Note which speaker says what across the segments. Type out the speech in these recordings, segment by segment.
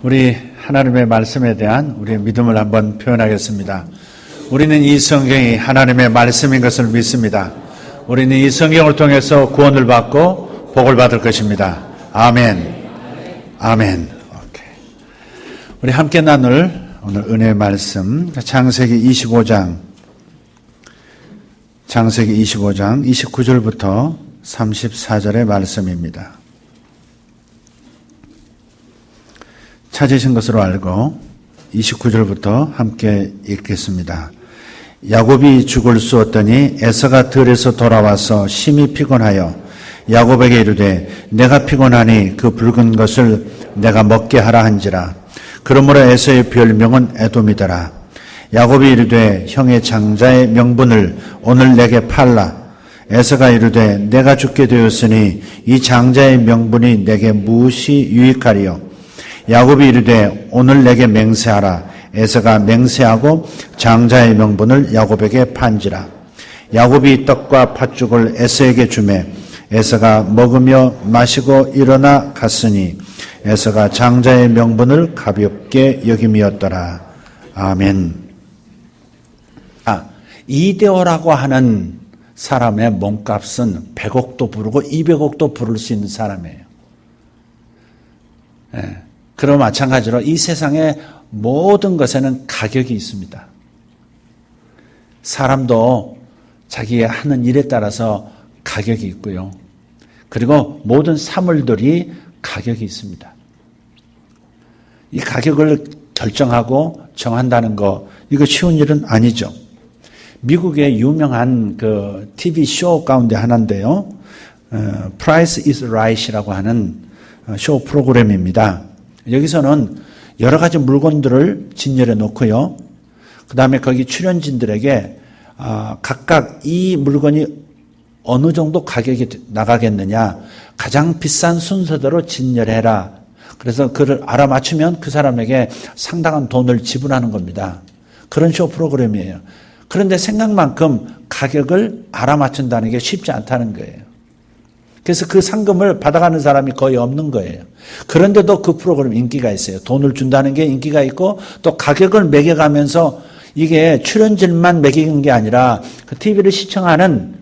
Speaker 1: 우리 하나님의 말씀에 대한 우리의 믿음을 한번 표현하겠습니다. 우리는 이 성경이 하나님의 말씀인 것을 믿습니다. 우리는 이 성경을 통해서 구원을 받고 복을 받을 것입니다. 아멘. 아멘. 오케이. 우리 함께 나눌 오늘 은혜의 말씀 창세기 25장 29절부터 34절의 말씀입니다. 찾으신 것으로 알고 29절부터 함께 읽겠습니다. 야곱이 죽을 쑤었더니 에서가 들에서 돌아와서 심히 피곤하여 야곱에게 이르되 내가 피곤하니 그 붉은 것을 내가 먹게 하라 한지라. 그러므로 에서의 별명은 에돔이더라. 야곱이 이르되 형의 장자의 명분을 오늘 내게 팔라. 에서가 이르되 내가 죽게 되었으니 이 장자의 명분이 내게 무엇이 유익하리요. 야곱이 이르되 오늘 내게 맹세하라. 에서가 맹세하고 장자의 명분을 야곱에게 판지라. 야곱이 떡과 팥죽을 에서에게 주매 에서가 먹으며 마시고 일어나 갔으니 에서가 장자의 명분을 가볍게 여김이었더라. 아멘. 이데오라고 하는 사람의 몸값은 100억도 부르고 200억도 부를 수 있는 사람이에요. 그럼 마찬가지로 이 세상의 모든 것에는 가격이 있습니다. 사람도 자기가 하는 일에 따라서 가격이 있고요. 그리고 모든 사물들이 가격이 있습니다. 이 가격을 결정하고 정한다는 거, 이거 쉬운 일은 아니죠. 미국의 유명한 그 TV 쇼 가운데 하나인데요. Price is Right이라고 하는 쇼 프로그램입니다. 여기서는 여러 가지 물건들을 진열해 놓고요. 그 다음에 거기 출연진들에게 각각 이 물건이 어느 정도 가격이 나가겠느냐, 가장 비싼 순서대로 진열해라. 그래서 그를 알아맞추면 그 사람에게 상당한 돈을 지불하는 겁니다. 그런 쇼 프로그램이에요. 그런데 생각만큼 가격을 알아맞춘다는 게 쉽지 않다는 거예요. 그래서 그 상금을 받아가는 사람이 거의 없는 거예요. 그런데도 그 프로그램 인기가 있어요. 돈을 준다는 게 인기가 있고 또 가격을 매겨가면서 이게 출연진만 매기는 게 아니라 그 TV를 시청하는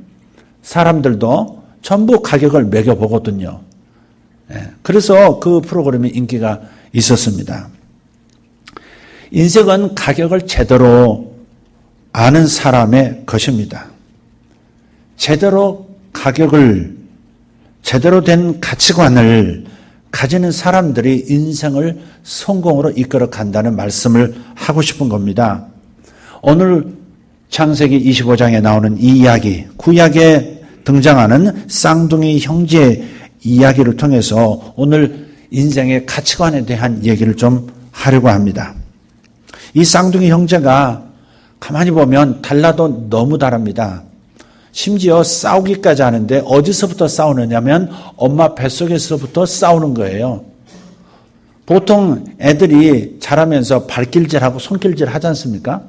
Speaker 1: 사람들도 전부 가격을 매겨보거든요. 그래서 그 프로그램이 인기가 있었습니다. 인생은 가격을 제대로 아는 사람의 것입니다. 제대로 된 가치관을 가지는 사람들이 인생을 성공으로 이끌어 간다는 말씀을 하고 싶은 겁니다. 오늘 창세기 25장에 나오는 이 이야기, 구약에 등장하는 쌍둥이 형제의 이야기를 통해서 오늘 인생의 가치관에 대한 얘기를 좀 하려고 합니다. 이 쌍둥이 형제가 가만히 보면 달라도 너무 다릅니다. 심지어 싸우기까지 하는데 어디서부터 싸우느냐면 엄마 뱃속에서부터 싸우는 거예요. 보통 애들이 자라면서 발길질하고 손길질 하지 않습니까?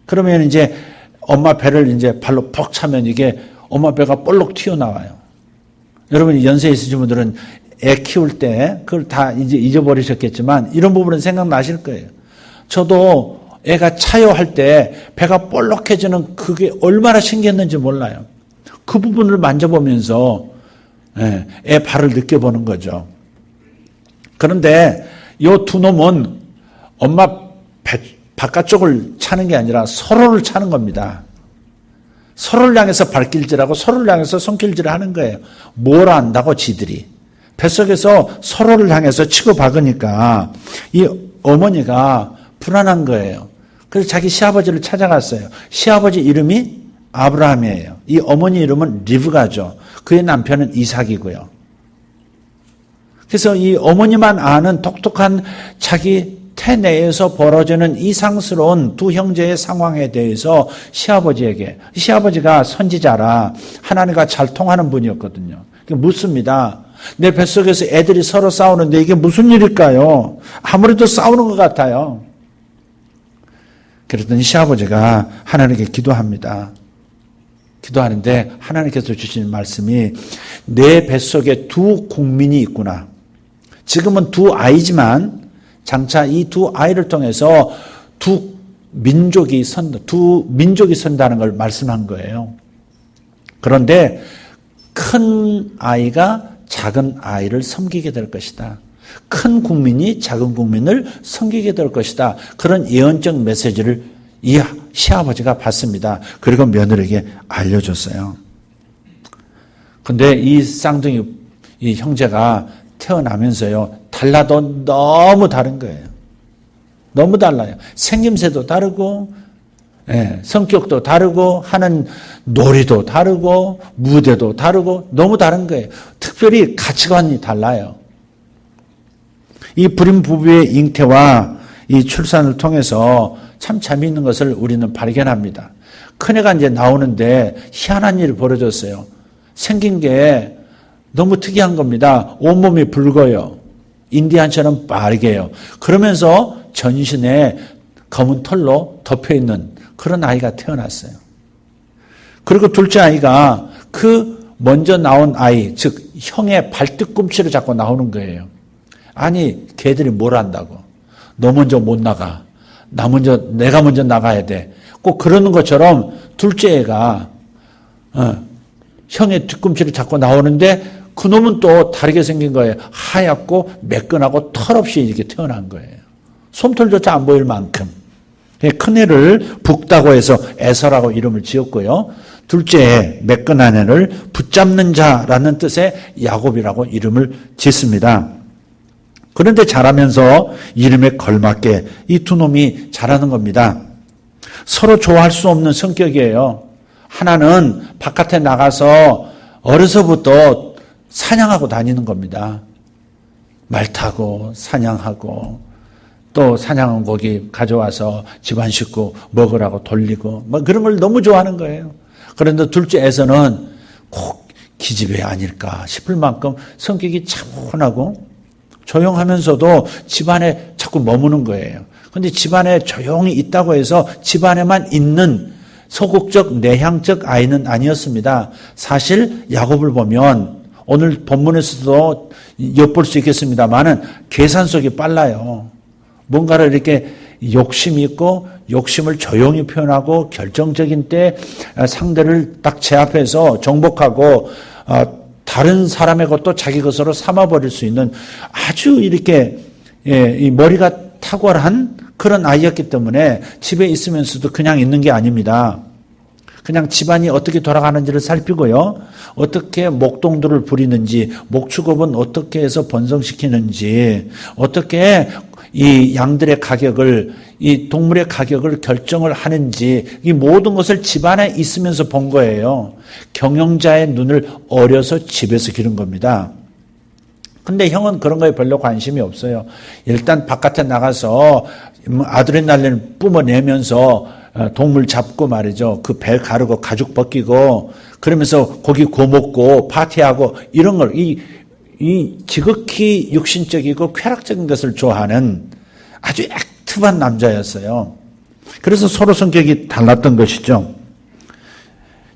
Speaker 1: 그러면 이제 엄마 배를 이제 발로 퍽 차면 이게 엄마 배가 볼록 튀어나와요. 여러분 연세 있으신 분들은 애 키울 때 그걸 다 이제 잊어버리셨겠지만 이런 부분은 생각나실 거예요. 저도 애가 차요 할 때 배가 볼록해지는 그게 얼마나 신기했는지 몰라요. 그 부분을 만져보면서 애 발을 느껴보는 거죠. 그런데 이 두 놈은 엄마 배 바깥쪽을 차는 게 아니라 서로를 차는 겁니다. 서로를 향해서 발길질하고 서로를 향해서 손길질을 하는 거예요. 뭘 안다고 지들이. 뱃속에서 서로를 향해서 치고 박으니까 이 어머니가 불안한 거예요. 그래서 자기 시아버지를 찾아갔어요. 시아버지 이름이 아브라함이에요. 이 어머니 이름은 리브가죠. 그의 남편은 이삭이고요. 그래서 이 어머니만 아는 독특한 자기 태내에서 벌어지는 이상스러운 두 형제의 상황에 대해서 시아버지가 선지자라 하나님과 잘 통하는 분이었거든요. 묻습니다. 내 뱃속에서 애들이 서로 싸우는데 이게 무슨 일일까요? 아무래도 싸우는 것 같아요. 그랬더니 시아버지가 하나님께 기도합니다. 기도하는데 하나님께서 주신 말씀이 내 뱃속에 두 국민이 있구나. 지금은 두 아이지만 장차 이 두 아이를 통해서 두 민족이 선다는 걸 말씀한 거예요. 그런데 큰 아이가 작은 아이를 섬기게 될 것이다. 큰 국민이 작은 국민을 섬기게 될 것이다. 그런 예언적 메시지를 이 시아버지가 받습니다. 그리고 며느리에게 알려줬어요. 근데 이 쌍둥이 이 형제가 태어나면서요, 달라도 너무 다른 거예요. 너무 달라요. 생김새도 다르고, 성격도 다르고, 하는 놀이도 다르고, 무대도 다르고, 너무 다른 거예요. 특별히 가치관이 달라요. 이 불임 부부의 잉태와 이 출산을 통해서 참 재미있는 것을 우리는 발견합니다. 큰애가 이제 나오는데 희한한 일이 벌어졌어요. 생긴 게 너무 특이한 겁니다. 온몸이 붉어요. 인디안처럼 빠르게요. 그러면서 전신에 검은 털로 덮여있는 그런 아이가 태어났어요. 그리고 둘째 아이가 그 먼저 나온 아이, 즉 형의 발뒤꿈치를 잡고 나오는 거예요. 아니, 걔들이 뭘 안다고. 너 먼저 못 나가. 내가 먼저 나가야 돼. 꼭 그러는 것처럼 둘째 애가 형의 뒤꿈치를 잡고 나오는데 그놈은 또 다르게 생긴 거예요. 하얗고 매끈하고 털 없이 이렇게 태어난 거예요. 솜털조차 안 보일 만큼. 큰애를 북다고 해서 에서라고 이름을 지었고요. 둘째 매끈한 애를 붙잡는 자라는 뜻의 야곱이라고 이름을 짓습니다. 그런데 자라면서 이름에 걸맞게 이 두 놈이 자라는 겁니다. 서로 좋아할 수 없는 성격이에요. 하나는 바깥에 나가서 어려서부터 사냥하고 다니는 겁니다. 말 타고 사냥하고 또 사냥한 고기 가져와서 집안 식구 먹으라고 돌리고 뭐 그런 걸 너무 좋아하는 거예요. 그런데 둘째 에서는 꼭 기집애 아닐까 싶을 만큼 성격이 차분하고 조용하면서도 집안에 자꾸 머무는 거예요. 그런데 집안에 조용히 있다고 해서 집안에만 있는 소극적 내향적 아이는 아니었습니다. 사실 야곱을 보면 오늘 본문에서도 엿볼 수 있겠습니다만은 계산속이 빨라요. 뭔가를 이렇게 욕심이 있고 욕심을 조용히 표현하고 결정적인 때 상대를 딱 제압해서 정복하고 다른 사람의 것도 자기 것으로 삼아버릴 수 있는 아주 이렇게 이 머리가 탁월한 그런 아이였기 때문에 집에 있으면서도 그냥 있는 게 아닙니다. 그냥 집안이 어떻게 돌아가는지를 살피고요. 어떻게 목동들을 부리는지, 목축업은 어떻게 해서 번성시키는지, 어떻게 이 양들의 가격을, 이 동물의 가격을 결정을 하는지, 이 모든 것을 집안에 있으면서 본 거예요. 경영자의 눈을 어려서 집에서 기른 겁니다. 근데 형은 그런 거에 별로 관심이 없어요. 일단 바깥에 나가서 아드레날린을 뿜어내면서 동물 잡고 말이죠. 그 배 가르고 가죽 벗기고 그러면서 고기 구워 먹고 파티하고 이런 걸 이 지극히 육신적이고 쾌락적인 것을 좋아하는 아주 액티브한 남자였어요. 그래서 서로 성격이 달랐던 것이죠.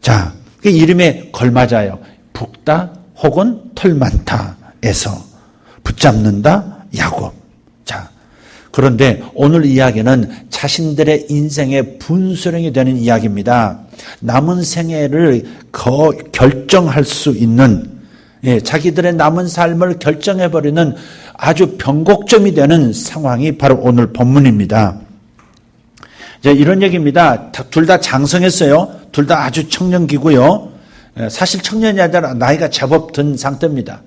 Speaker 1: 자, 그 이름에 걸맞아요. 북다 혹은 털 많다에서 붙잡는다 야곱. 자, 그런데 오늘 이야기는 자신들의 인생의 분수령이 되는 이야기입니다. 남은 생애를 결정할 수 있는 자기들의 남은 삶을 결정해버리는 아주 변곡점이 되는 상황이 바로 오늘 본문입니다. 이런 얘기입니다. 둘 다 장성했어요. 둘 다 아주 청년기고요. 사실 청년이 아니라 나이가 제법 든 상태입니다.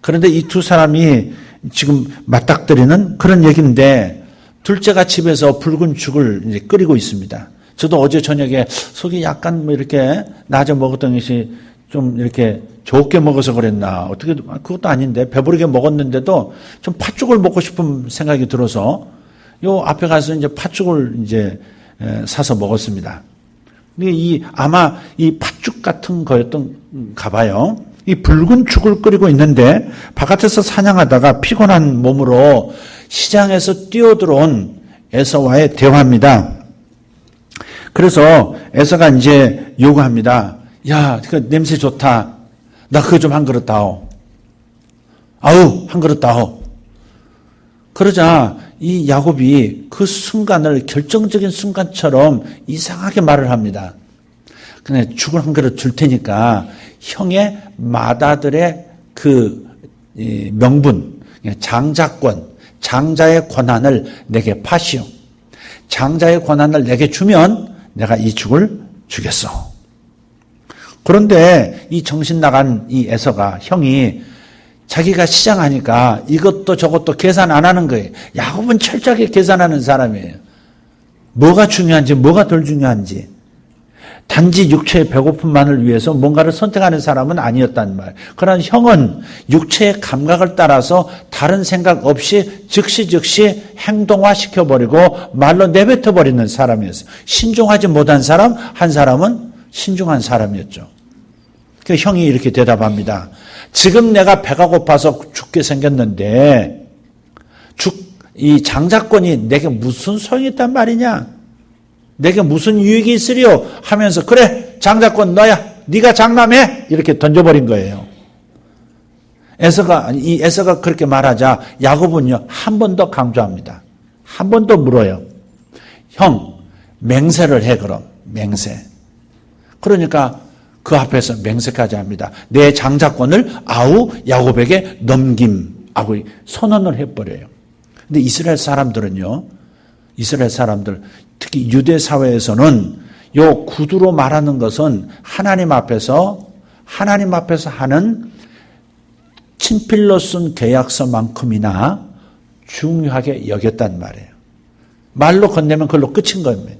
Speaker 1: 그런데 이 두 사람이 지금 맞닥뜨리는 그런 얘기인데 둘째가 집에서 붉은 죽을 이제 끓이고 있습니다. 저도 어제 저녁에 속이 약간 뭐 이렇게 낮에 먹었던 것이 좀 이렇게 좋게 먹어서 그랬나 어떻게 그것도 아닌데 배부르게 먹었는데도 좀 팥죽을 먹고 싶은 생각이 들어서 요 앞에 가서 이제 팥죽을 이제 사서 먹었습니다. 근데 아마 이 팥죽 같은 거였던가 봐요. 이 붉은 죽을 끓이고 있는데 바깥에서 사냥하다가 피곤한 몸으로 시장에서 뛰어들어온 에서와의 대화입니다. 그래서 에서가 이제 요구합니다. 야, 그 냄새 좋다. 나 그거 좀 한 그릇 다오. 아우, 한 그릇 다오. 그러자 이 야곱이 그 순간을 결정적인 순간처럼 이상하게 말을 합니다. 근데 죽을 한 그릇 줄 테니까 형의 맏아들의 그 명분, 장자권, 장자의 권한을 내게 파시오. 장자의 권한을 내게 주면 내가 이 죽을 주겠어. 그런데 이 정신 나간 이 에서가 형이 자기가 시장하니까 이것도 저것도 계산 안 하는 거예요. 야곱은 철저하게 계산하는 사람이에요. 뭐가 중요한지 뭐가 덜 중요한지. 단지 육체의 배고픔만을 위해서 뭔가를 선택하는 사람은 아니었단 말이에요. 그러나 형은 육체의 감각을 따라서 다른 생각 없이 즉시 행동화시켜버리고 말로 내뱉어버리는 사람이었어요. 신중하지 못한 사람, 한 사람은 신중한 사람이었죠. 그 형이 이렇게 대답합니다. 지금 내가 배가 고파서 죽게 생겼는데 이 장자권이 내게 무슨 소용이 있단 말이냐? 내게 무슨 유익이 있으리요? 하면서 그래 장자권 너야 네가 장남해 이렇게 던져버린 거예요. 에서가 그렇게 말하자 야곱은요 한 번 더 강조합니다. 한 번 더 물어요. 형 맹세를 해 그럼 맹세. 그러니까 그 앞에서 맹세까지 합니다. 내 장자권을 아우 야곱에게 넘김하고 선언을 해버려요. 근데 이스라엘 사람들 특히 유대 사회에서는 요 구두로 말하는 것은 하나님 앞에서 하는 친필로 쓴 계약서만큼이나 중요하게 여겼단 말이에요. 말로 건네면 그걸로 끝인 겁니다.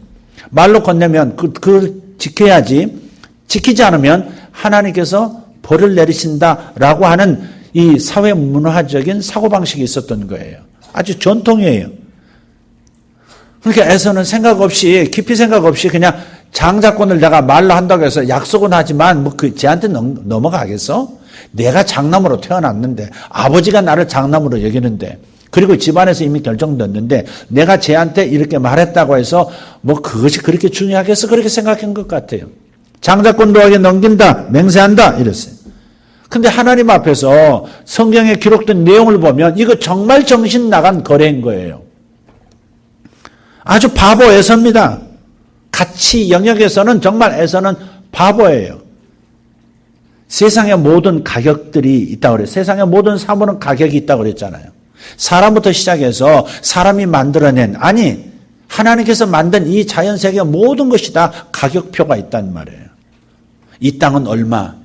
Speaker 1: 말로 건네면 그걸 지켜야지. 지키지 않으면 하나님께서 벌을 내리신다라고 하는 이 사회 문화적인 사고방식이 있었던 거예요. 아주 전통이에요. 그러니까 에서는 깊이 생각 없이 그냥 장자권을 내가 말로 한다고 해서 약속은 하지만 쟤한테 넘어가겠어? 내가 장남으로 태어났는데 아버지가 나를 장남으로 여기는데 그리고 집안에서 이미 결정됐는데 내가 쟤한테 이렇게 말했다고 해서 그것이 그렇게 중요하겠어? 그렇게 생각한 것 같아요. 장자권 너에게 넘긴다, 맹세한다 이랬어요. 근데 하나님 앞에서 성경에 기록된 내용을 보면 이거 정말 정신 나간 거래인 거예요. 아주 바보 에서입니다. 가치 영역에서는 정말 에서는 바보예요. 세상의 모든 가격들이 있다고 그래요. 세상의 모든 사물은 가격이 있다고 그랬잖아요. 사람부터 시작해서 사람이 만들어낸 하나님께서 만든 이 자연세계 모든 것이 다 가격표가 있단 말이에요. 이 땅은 얼마,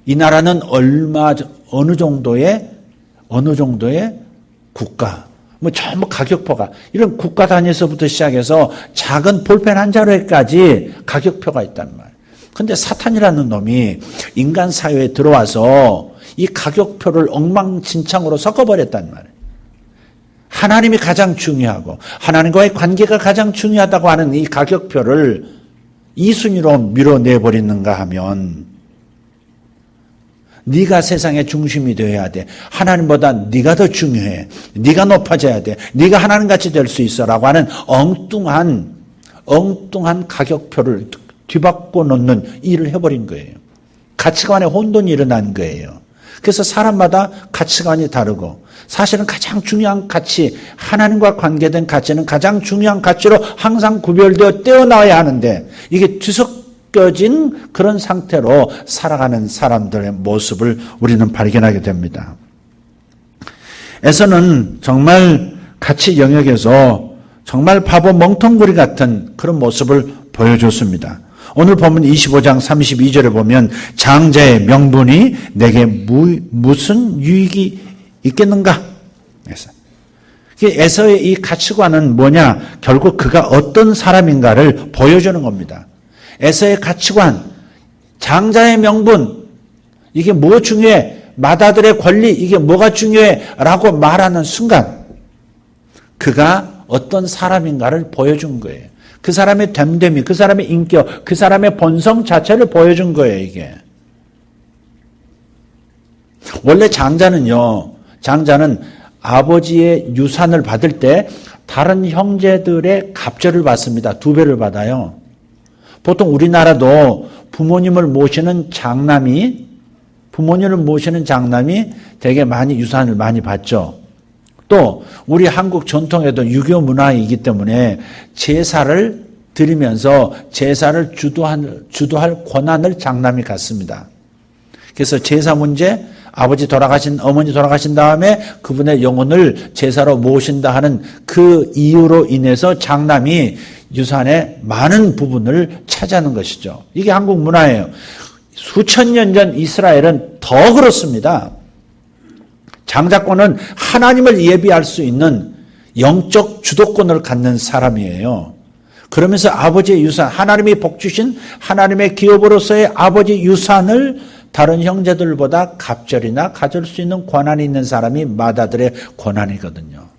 Speaker 1: 이 나라는 얼마, 어느 정도의 국가, 전부 가격표가, 이런 국가 단위에서부터 시작해서 작은 볼펜 한 자루에까지 가격표가 있단 말이에요. 근데 사탄이라는 놈이 인간 사회에 들어와서 이 가격표를 엉망진창으로 섞어버렸단 말이에요. 하나님이 가장 중요하고 하나님과의 관계가 가장 중요하다고 하는 이 가격표를 이 순위로 밀어내버리는가 하면 네가 세상의 중심이 되어야 돼. 하나님보다 네가 더 중요해. 네가 높아져야 돼. 네가 하나님같이 될 수 있어라고 하는 엉뚱한 가격표를 뒤바꿔 놓는 일을 해버린 거예요. 가치관에 혼돈이 일어난 거예요. 그래서 사람마다 가치관이 다르고 사실은 가장 중요한 가치, 하나님과 관계된 가치는 가장 중요한 가치로 항상 구별되어 떼어나와야 하는데 이게 뒤섞여진 그런 상태로 살아가는 사람들의 모습을 우리는 발견하게 됩니다. 에서는 정말 가치 영역에서 정말 바보 멍텅구리 같은 그런 모습을 보여줬습니다. 오늘 보면 25장 32절에 보면 장자의 명분이 내게 무슨 유익이 있겠는가? 에서의 이 가치관은 뭐냐? 결국 그가 어떤 사람인가를 보여주는 겁니다. 에서의 가치관, 장자의 명분, 이게 뭐 중요해? 맏아들의 권리, 이게 뭐가 중요해? 라고 말하는 순간 그가 어떤 사람인가를 보여준 거예요. 그 사람의 됨됨이, 그 사람의 인격, 그 사람의 본성 자체를 보여준 거예요, 이게. 원래 장자는 아버지의 유산을 받을 때 다른 형제들의 갑절을 받습니다. 2배를 받아요. 보통 우리나라도 부모님을 모시는 장남이 되게 많이 유산을 많이 받죠. 또 우리 한국 전통에도 유교 문화이기 때문에 제사를 드리면서 제사를 주도할 권한을 장남이 갖습니다. 그래서 제사 문제, 어머니 돌아가신 다음에 그분의 영혼을 제사로 모신다 하는 그 이유로 인해서 장남이 유산의 많은 부분을 차지하는 것이죠. 이게 한국 문화예요. 수천 년 전 이스라엘은 더 그렇습니다. 장자권은 하나님을 예비할 수 있는 영적 주도권을 갖는 사람이에요. 그러면서 아버지의 유산, 하나님이 복 주신 하나님의 기업으로서의 아버지 유산을 다른 형제들보다 갑절이나 가질 수 있는 권한이 있는 사람이 맏아들의 권한이거든요.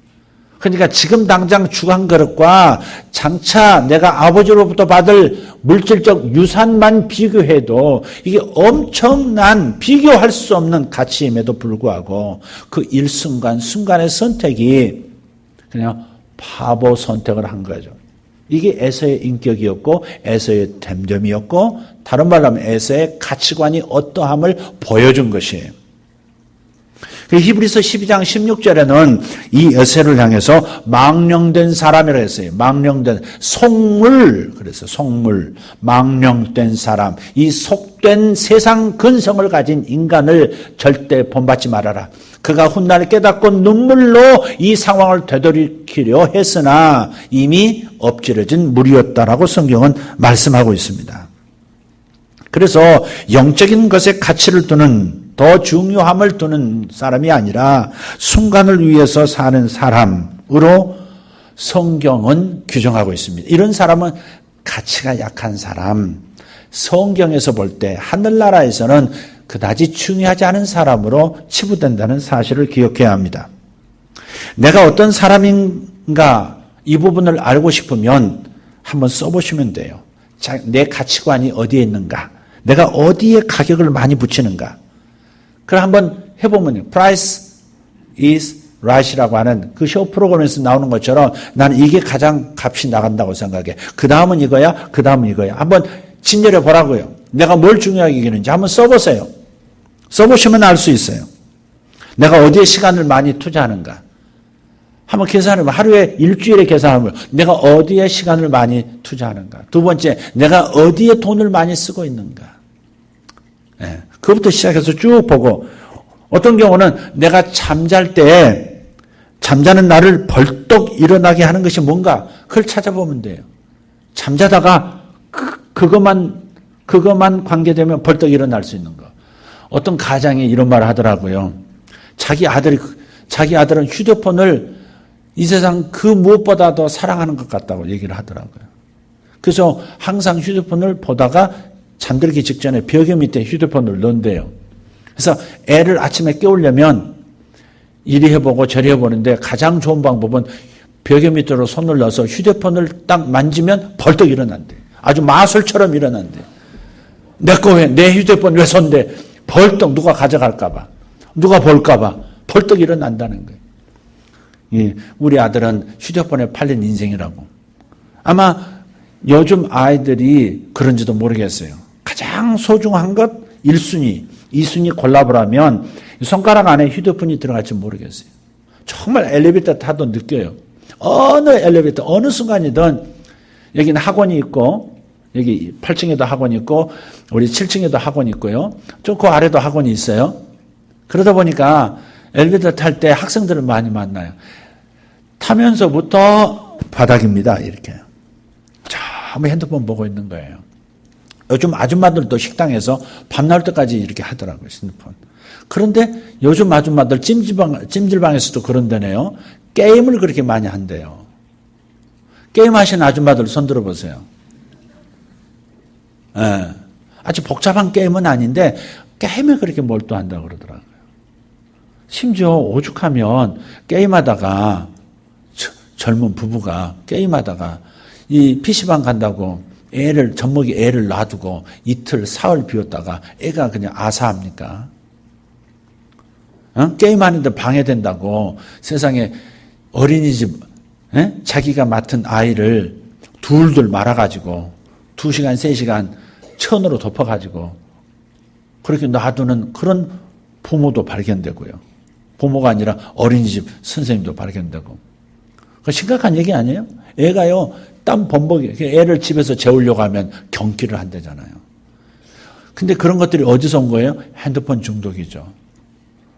Speaker 1: 그러니까 지금 당장 죽 한 그릇과 장차 내가 아버지로부터 받을 물질적 유산만 비교해도 이게 엄청난 비교할 수 없는 가치임에도 불구하고 그 일순간순간의 선택이 그냥 바보 선택을 한 거죠. 이게 에서의 인격이었고 에서의 됨됨이었고 다른 말로 하면 에서의 가치관이 어떠함을 보여준 것이에요. 히브리서 12장 16절에는 이 에서를 향해서 망령된 사람이라고 했어요. 망령된 속물, 그래서 속물, 망령된 사람, 이 속된 세상 근성을 가진 인간을 절대 본받지 말아라. 그가 훗날 깨닫고 눈물로 이 상황을 되돌이키려 했으나 이미 엎질러진 물이었다라고 성경은 말씀하고 있습니다. 그래서 영적인 것에 가치를 두는, 더 중요함을 두는 사람이 아니라 순간을 위해서 사는 사람으로 성경은 규정하고 있습니다. 이런 사람은 가치가 약한 사람, 성경에서 볼 때 하늘나라에서는 그다지 중요하지 않은 사람으로 치부된다는 사실을 기억해야 합니다. 내가 어떤 사람인가 이 부분을 알고 싶으면 한번 써보시면 돼요. 내 가치관이 어디에 있는가, 내가 어디에 가격을 많이 붙이는가. 그걸 한번 해보면요. Price is Right이라고 하는 그 쇼 프로그램에서 나오는 것처럼 나는 이게 가장 값이 나간다고 생각해. 그 다음은 이거야, 그 다음은 이거야. 한번 진열해 보라고요. 내가 뭘 중요하게 여기는지 한번 써보세요. 써보시면 알 수 있어요. 내가 어디에 시간을 많이 투자하는가. 한번 계산해보면 하루에 일주일에 계산하면 내가 어디에 시간을 많이 투자하는가. 두 번째, 내가 어디에 돈을 많이 쓰고 있는가. 네, 그것부터 시작해서 쭉 보고 어떤 경우는 내가 잠잘 때 잠자는 나를 벌떡 일어나게 하는 것이 뭔가 그걸 찾아보면 돼요. 잠자다가 그것만 관계되면 벌떡 일어날 수 있는 거. 어떤 가장이 이런 말을 하더라고요. 자기 아들은 휴대폰을 이 세상 그 무엇보다 더 사랑하는 것 같다고 얘기를 하더라고요. 그래서 항상 휴대폰을 보다가 잠들기 직전에 벽에 밑에 휴대폰을 넣는데요. 그래서 애를 아침에 깨우려면 이리 해보고 저리 해보는데 가장 좋은 방법은 벽에 밑으로 손을 넣어서 휴대폰을 딱 만지면 벌떡 일어난대요. 아주 마술처럼 일어난대요. 내 휴대폰 왜 손대? 벌떡 누가 가져갈까봐, 누가 볼까봐 벌떡 일어난다는 거예요. 예, 우리 아들은 휴대폰에 팔린 인생이라고. 아마 요즘 아이들이 그런지도 모르겠어요. 가장 소중한 것 1순위, 2순위 골라보라면 손가락 안에 휴대폰이 들어갈지 모르겠어요. 정말 엘리베이터 타도 느껴요. 어느 엘리베이터, 어느 순간이든 여기는 학원이 있고 여기 8층에도 학원이 있고 우리 7층에도 학원이 있고요. 저 그 아래도 학원이 있어요. 그러다 보니까 엘리베이터 탈 때 학생들을 많이 만나요. 타면서부터 바닥입니다. 이렇게. 전부 핸드폰 보고 있는 거예요. 요즘 아줌마들도 식당에서 밤 나올 때까지 이렇게 하더라고요. 핸드폰. 그런데 요즘 아줌마들 찜질방에서도 그런데네요. 게임을 그렇게 많이 한대요. 게임하시는 아줌마들 손 들어보세요. 예. 아주 복잡한 게임은 아닌데 게임에 그렇게 몰두한다고 그러더라고요. 심지어 오죽하면 게임하다가 젊은 부부가 게임하다가 이 PC방 간다고 젖먹이 애를 놔두고 이틀 사흘 비웠다가 애가 그냥 아사합니까? 게임하는데 방해된다고 세상에 어린이집 자기가 맡은 아이를 둘둘 말아가지고 2시간 3시간 천으로 덮어가지고 그렇게 놔두는 그런 부모도 발견되고요. 부모가 아니라 어린이집 선생님도 발견되고. 그 심각한 얘기 아니에요? 애가요, 땀 범벅이, 애를 집에서 재우려고 하면 경기를 한대잖아요. 근데 그런 것들이 어디서 온 거예요? 핸드폰 중독이죠.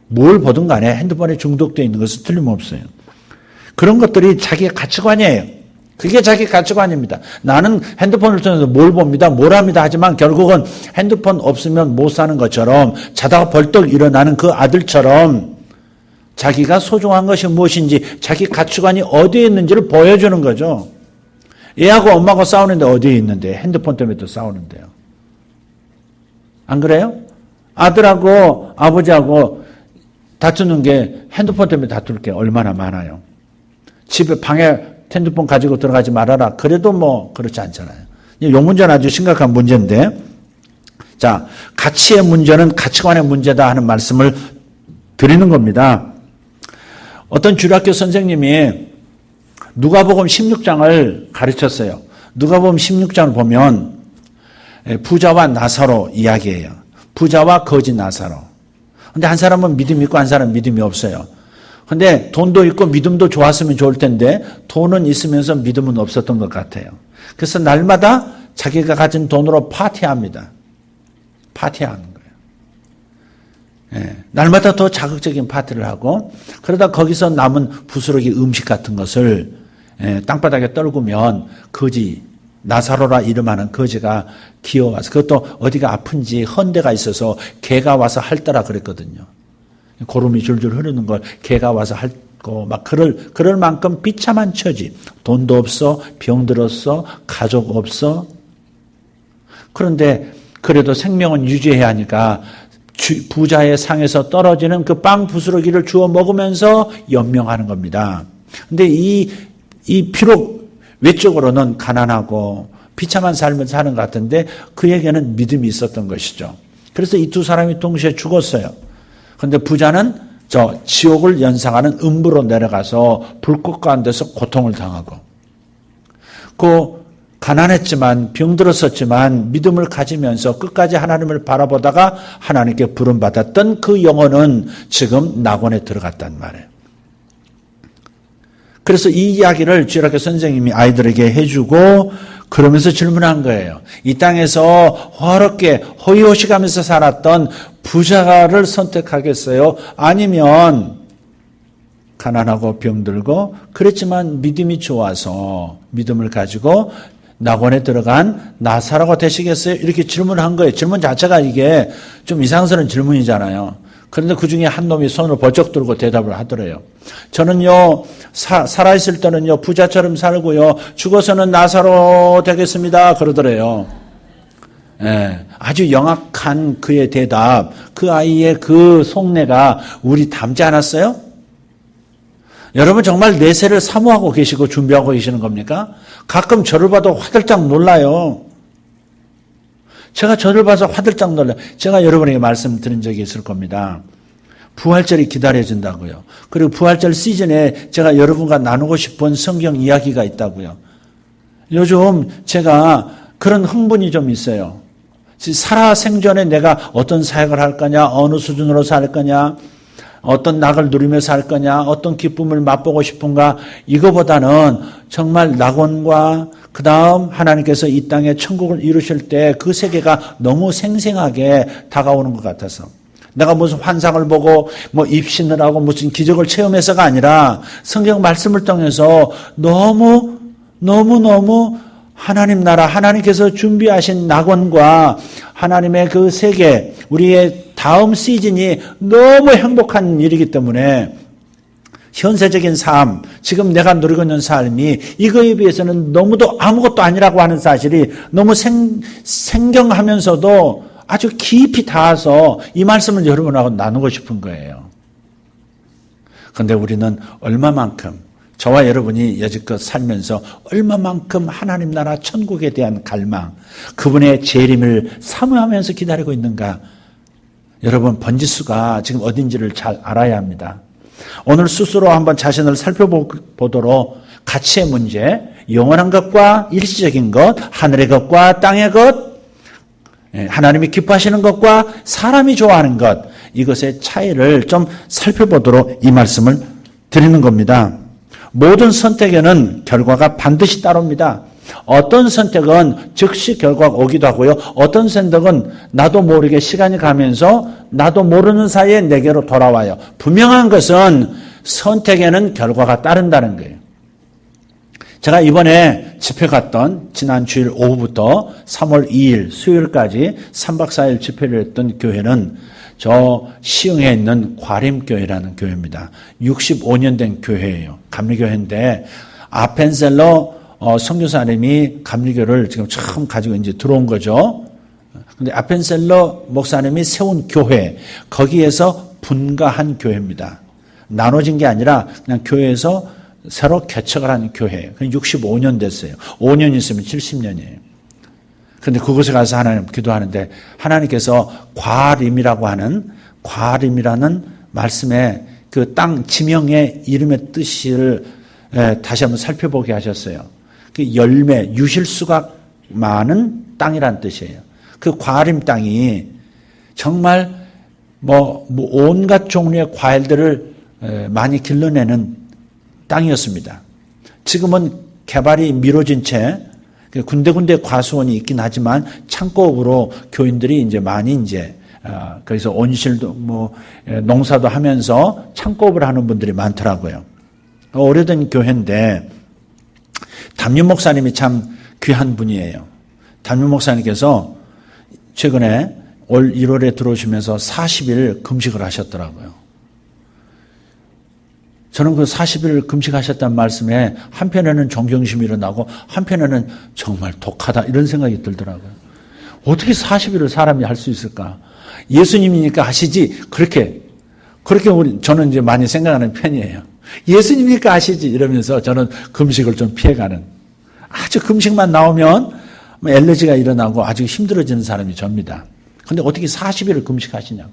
Speaker 1: 뭘 보든 간에 핸드폰에 중독되어 있는 것은 틀림없어요. 그런 것들이 자기의 가치관이에요. 그게 자기 가치관입니다. 나는 핸드폰을 통해서 뭘 봅니다, 뭘 합니다 하지만 결국은 핸드폰 없으면 못 사는 것처럼 자다가 벌떡 일어나는 그 아들처럼 자기가 소중한 것이 무엇인지 자기 가치관이 어디에 있는지를 보여주는 거죠. 얘하고 엄마가 싸우는데 어디에 있는데 핸드폰 때문에 또 싸우는데요. 안 그래요? 아들하고 아버지하고 다투는 게 핸드폰 때문에 다툴 게 얼마나 많아요. 집에 방에 핸드폰 가지고 들어가지 말아라. 그래도 뭐 그렇지 않잖아요. 이 문제는 아주 심각한 문제인데, 자, 가치의 문제는 가치관의 문제다 하는 말씀을 드리는 겁니다. 어떤 주일학교 선생님이 누가복음 16장을 가르쳤어요. 누가복음 16장을 보면 부자와 나사로 이야기예요. 부자와 거지 나사로. 근데 한 사람은 믿음이 있고 한 사람은 믿음이 없어요. 근데 돈도 있고 믿음도 좋았으면 좋을 텐데 돈은 있으면서 믿음은 없었던 것 같아요. 그래서 날마다 자기가 가진 돈으로 파티합니다. 파티하는 거예요. 예, 날마다 더 자극적인 파티를 하고 그러다 거기서 남은 부스러기 음식 같은 것을 땅바닥에 떨구면 거지, 나사로라 이름하는 거지가 기어와서, 그것도 어디가 아픈지 헌데가 있어서 개가 와서 핥더라 그랬거든요. 고름이 줄줄 흐르는 걸 개가 와서 핥고 막 그럴 만큼 비참한 처지. 돈도 없어, 병들었어, 가족 없어. 그런데 그래도 생명은 유지해야 하니까 부자의 상에서 떨어지는 그 빵 부스러기를 주워 먹으면서 연명하는 겁니다. 근데 이 비록 외적으로는 가난하고 비참한 삶을 사는 것 같은데 그에게는 믿음이 있었던 것이죠. 그래서 이 두 사람이 동시에 죽었어요. 그런데 부자는 저 지옥을 연상하는 음부로 내려가서 불꽃 가운데서 고통을 당하고, 그 가난했지만 병들었었지만 믿음을 가지면서 끝까지 하나님을 바라보다가 하나님께 부름받았던 그 영혼은 지금 낙원에 들어갔단 말이에요. 그래서 이 이야기를 주일학교 선생님이 아이들에게 해주고 그러면서 질문한 거예요. 이 땅에서 화롭게 호의호식하면서 살았던 부자를 선택하겠어요? 아니면 가난하고 병들고 그랬지만 믿음이 좋아서 믿음을 가지고 낙원에 들어간 나사로가 되시겠어요? 이렇게 질문한 거예요. 질문 자체가 이게 좀 이상스러운 질문이잖아요. 그런데 그 중에 한 놈이 손을 번쩍 들고 대답을 하더래요. 저는요, 살아있을 때는요, 부자처럼 살고요, 죽어서는 나사로 되겠습니다. 그러더래요. 예, 아주 영악한 그의 대답, 그 아이의 그 속내가 우리 닮지 않았어요? 여러분 정말 내세를 사모하고 계시고 준비하고 계시는 겁니까? 가끔 저를 봐도 화들짝 놀라요. 제가 저를 봐서 화들짝 놀라요. 제가 여러분에게 말씀드린 적이 있을 겁니다. 부활절이 기다려진다고요. 그리고 부활절 시즌에 제가 여러분과 나누고 싶은 성경 이야기가 있다고요. 요즘 제가 그런 흥분이 좀 있어요. 살아생전에 내가 어떤 사역을 할 거냐, 어느 수준으로 살 거냐, 어떤 낙을 누리며 살 거냐, 어떤 기쁨을 맛보고 싶은가, 이거보다는 정말 낙원과 그 다음 하나님께서 이 땅에 천국을 이루실 때 그 세계가 너무 생생하게 다가오는 것 같아서, 내가 무슨 환상을 보고 뭐 입신을 하고 무슨 기적을 체험해서가 아니라 성경 말씀을 통해서 너무 하나님 나라, 하나님께서 준비하신 낙원과 하나님의 그 세계, 우리의 다음 시즌이 너무 행복한 일이기 때문에 현세적인 삶, 지금 내가 누리고 있는 삶이 이거에 비해서는 너무도 아무것도 아니라고 하는 사실이 너무 생경하면서도 아주 깊이 닿아서 이 말씀을 여러분하고 나누고 싶은 거예요. 그런데 우리는 얼마만큼, 저와 여러분이 여지껏 살면서 얼마만큼 하나님 나라 천국에 대한 갈망, 그분의 재림을 사모하면서 기다리고 있는가. 여러분 번지수가 지금 어딘지를 잘 알아야 합니다. 오늘 스스로 한번 자신을 살펴보도록 가치의 문제, 영원한 것과 일시적인 것, 하늘의 것과 땅의 것, 하나님이 기뻐하시는 것과 사람이 좋아하는 것, 이것의 차이를 좀 살펴보도록 이 말씀을 드리는 겁니다. 모든 선택에는 결과가 반드시 따릅니다. 어떤 선택은 즉시 결과가 오기도 하고요. 어떤 선택은 나도 모르게 시간이 가면서 나도 모르는 사이에 내게로 돌아와요. 분명한 것은 선택에는 결과가 따른다는 거예요. 제가 이번에 집회 갔던 지난 주일 오후부터 3월 2일 수요일까지 3박 4일 집회를 했던 교회는 저 시흥에 있는 과림교회라는 교회입니다. 65년 된 교회예요. 감리교회인데 아펜셀러 선교사님이 감리교를 지금 처음 가지고 이제 들어온 거죠. 근데 아펜셀러 목사님이 세운 교회, 거기에서 분가한 교회입니다. 나눠진 게 아니라 그냥 교회에서 새로 개척을 한 교회예요. 65년 됐어요. 5년 있으면 70년이에요. 그런데 그곳에 가서 하나님 기도하는데 하나님께서 과림이라는 말씀에 그 땅 지명의 이름의 뜻을 다시 한번 살펴보게 하셨어요. 그 열매, 유실수가 많은 땅이란 뜻이에요. 그 과림 땅이 정말 온갖 종류의 과일들을 많이 길러내는 땅이었습니다. 지금은 개발이 미뤄진 채 군데군데 과수원이 있긴 하지만 창고업으로 교인들이 이제 많이 거기서 온실도 농사도 하면서 창고업을 하는 분들이 많더라고요. 오래된 교회인데 담임 목사님이 참 귀한 분이에요. 담임 목사님께서 최근에 올 1월에 들어오시면서 40일 금식을 하셨더라고요. 저는 그 40일 금식하셨다는 말씀에 한편에는 존경심이 일어나고 한편에는 정말 독하다 이런 생각이 들더라고요. 어떻게 40일을 사람이 할 수 있을까? 예수님이니까 하시지. 그렇게 저는 이제 많이 생각하는 편이에요. 예수님이니까 하시지 이러면서 저는 금식을 좀 피해가는, 아주 금식만 나오면 엘레지가 일어나고 아주 힘들어지는 사람이 접니다. 그런데 어떻게 40일을 금식하시냐고.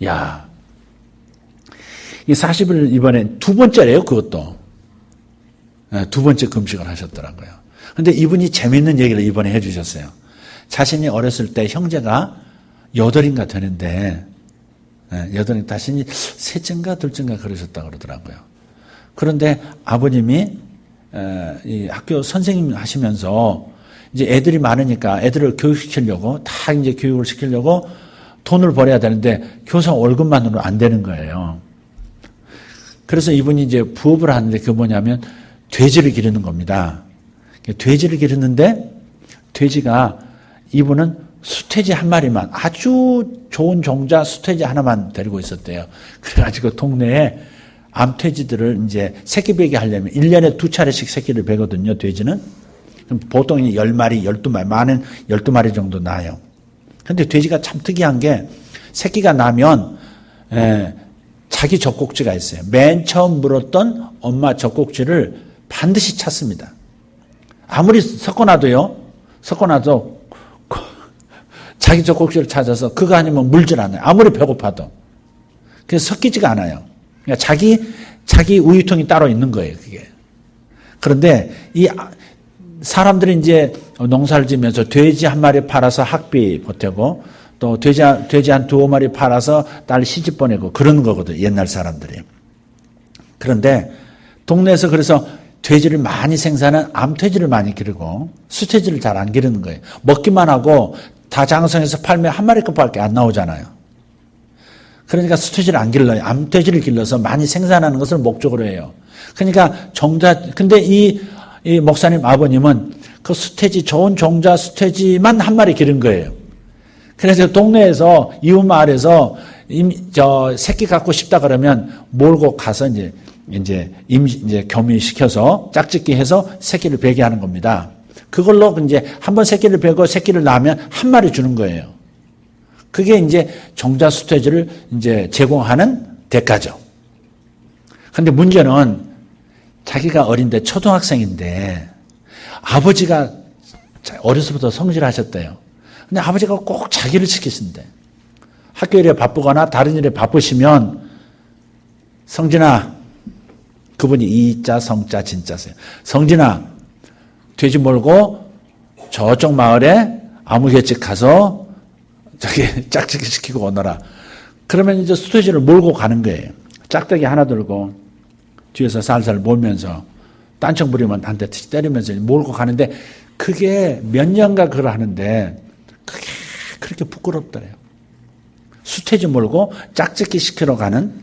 Speaker 1: 야, 이 40일 이번에 두 번째래요, 그것도. 두 번째 금식을 하셨더라고요. 그런데 이분이 재미있는 얘기를 이번에 해 주셨어요. 자신이 어렸을 때 형제가 8인가 되는데, 8인, 자신이 셋째인가 둘째인가 그러셨다고 그러더라고요. 그런데 아버님이 이 학교 선생님 하시면서 이제 애들이 많으니까 애들을 교육시키려고, 다 이제 교육을 시키려고 돈을 벌어야 되는데 교사 월급만으로 안 되는 거예요. 그래서 이분이 이제 부업을 하는데 그게 뭐냐면 돼지를 기르는 겁니다. 돼지를 기르는데 돼지가 이분은 수돼지 한 마리만, 아주 좋은 종자 수돼지 하나만 데리고 있었대요. 그래가지고 동네에 암돼지들을 이제 새끼 베게 하려면 1년에 2차례씩 새끼를 베거든요, 돼지는. 그럼 보통 10마리, 12마리, 많은 12마리 정도 나요. 근데 돼지가 참 특이한 게 새끼가 나면, 자기 젖꼭지가 있어요. 맨 처음 물었던 엄마 젖꼭지를 반드시 찾습니다. 아무리 섞어놔도 자기 젖꼭지를 찾아서 그거 아니면 물질 않아요. 아무리 배고파도. 그래서 섞이지가 않아요. 그러니까 자기 우유통이 따로 있는 거예요, 그게. 그런데 이 사람들이 이제 농사를 지면서 돼지 한 마리 팔아서 학비 보태고 또 돼지 한 2-5마리 팔아서 딸 시집 보내고 그러는 거거든요, 옛날 사람들이. 그런데 동네에서 그래서 돼지를 많이 생산한 암돼지를 많이 기르고 수돼지를 잘 안 기르는 거예요. 먹기만 하고 다 장성해서 팔면 한 마리 값밖에 안 나오잖아요. 그러니까 수돼지를 안 길러요. 암돼지를 길러서 많이 생산하는 것을 목적으로 해요. 그러니까 근데 이 목사님 아버님은 그 수돼지, 좋은 종자 수돼지만 한 마리 기른 거예요. 그래서 동네에서, 이웃 마을에서 새끼 갖고 싶다 그러면 몰고 가서 이제 교미시켜서 짝짓기 해서 새끼를 베게 하는 겁니다. 그걸로 이제 한번 새끼를 베고 새끼를 낳으면 한 마리 주는 거예요. 그게 이제 종자 수돼지를 이제 제공하는 대가죠. 근데 문제는 자기가 어린데 초등학생인데 아버지가 어려서부터 성실하셨대요. 근데 아버지가 꼭 자기를 시키신대. 학교 일에 바쁘거나 다른 일에 바쁘시면 성진아, 그분이 이자 성자 진짜세요. 성진아, 돼지 몰고 저쪽 마을에 아무개집 가서 저기 짝짓기 시키고 오너라. 그러면 이제 수퇴지를 몰고 가는 거예요. 짝대기 하나 들고 뒤에서 살살 몰면서 딴청 부리면 한 대 때리면서 몰고 가는데 그게 몇 년간 그걸 하는데 그게 그렇게 부끄럽더래요. 수퇴지 몰고 짝짓기 시키러 가는,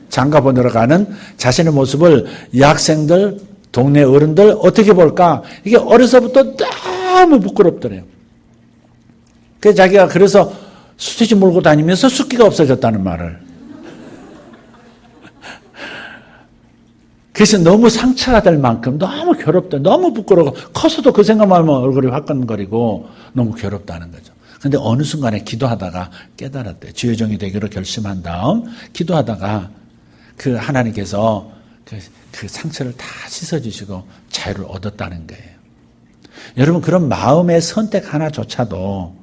Speaker 1: 장가 보내러 가는 자신의 모습을 이 학생들, 동네 어른들 어떻게 볼까? 이게 어려서부터 너무 부끄럽더래요. 그래서 자기가 그래서 수퇴지 몰고 다니면서 숫기가 없어졌다는 말을. 그래서 너무 상처가 될 만큼 너무 괴롭다, 너무 부끄러워. 커서도 그 생각만 하면 얼굴이 화끈거리고 너무 괴롭다는 거죠. 근데 어느 순간에 기도하다가 깨달았대요. 주의 종이 되기로 결심한 다음 기도하다가 그 하나님께서 그 상처를 다 씻어주시고 자유를 얻었다는 거예요. 여러분, 그런 마음의 선택 하나조차도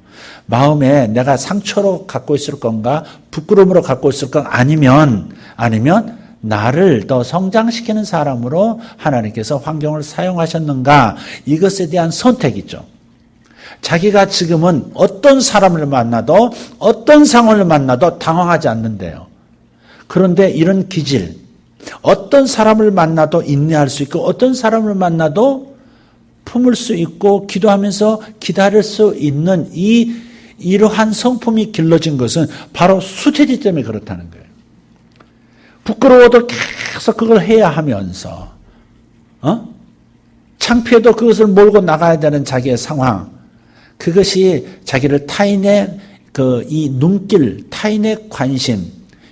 Speaker 1: 마음에 내가 상처로 갖고 있을 건가, 부끄러움으로 갖고 있을 건가, 아니면 나를 더 성장시키는 사람으로 하나님께서 환경을 사용하셨는가, 이것에 대한 선택이죠. 자기가 지금은 어떤 사람을 만나도 어떤 상황을 만나도 당황하지 않는데요. 그런데 이런 기질, 어떤 사람을 만나도 인내할 수 있고 어떤 사람을 만나도 품을 수 있고 기도하면서 기다릴 수 있는 이러한 성품이 길러진 것은 바로 수태지 때문에 그렇다는 거예요. 부끄러워도 계속 그걸 해야 하면서 창피해도 그것을 몰고 나가야 되는 자기의 상황, 그것이 자기를 타인의 이 눈길, 타인의 관심,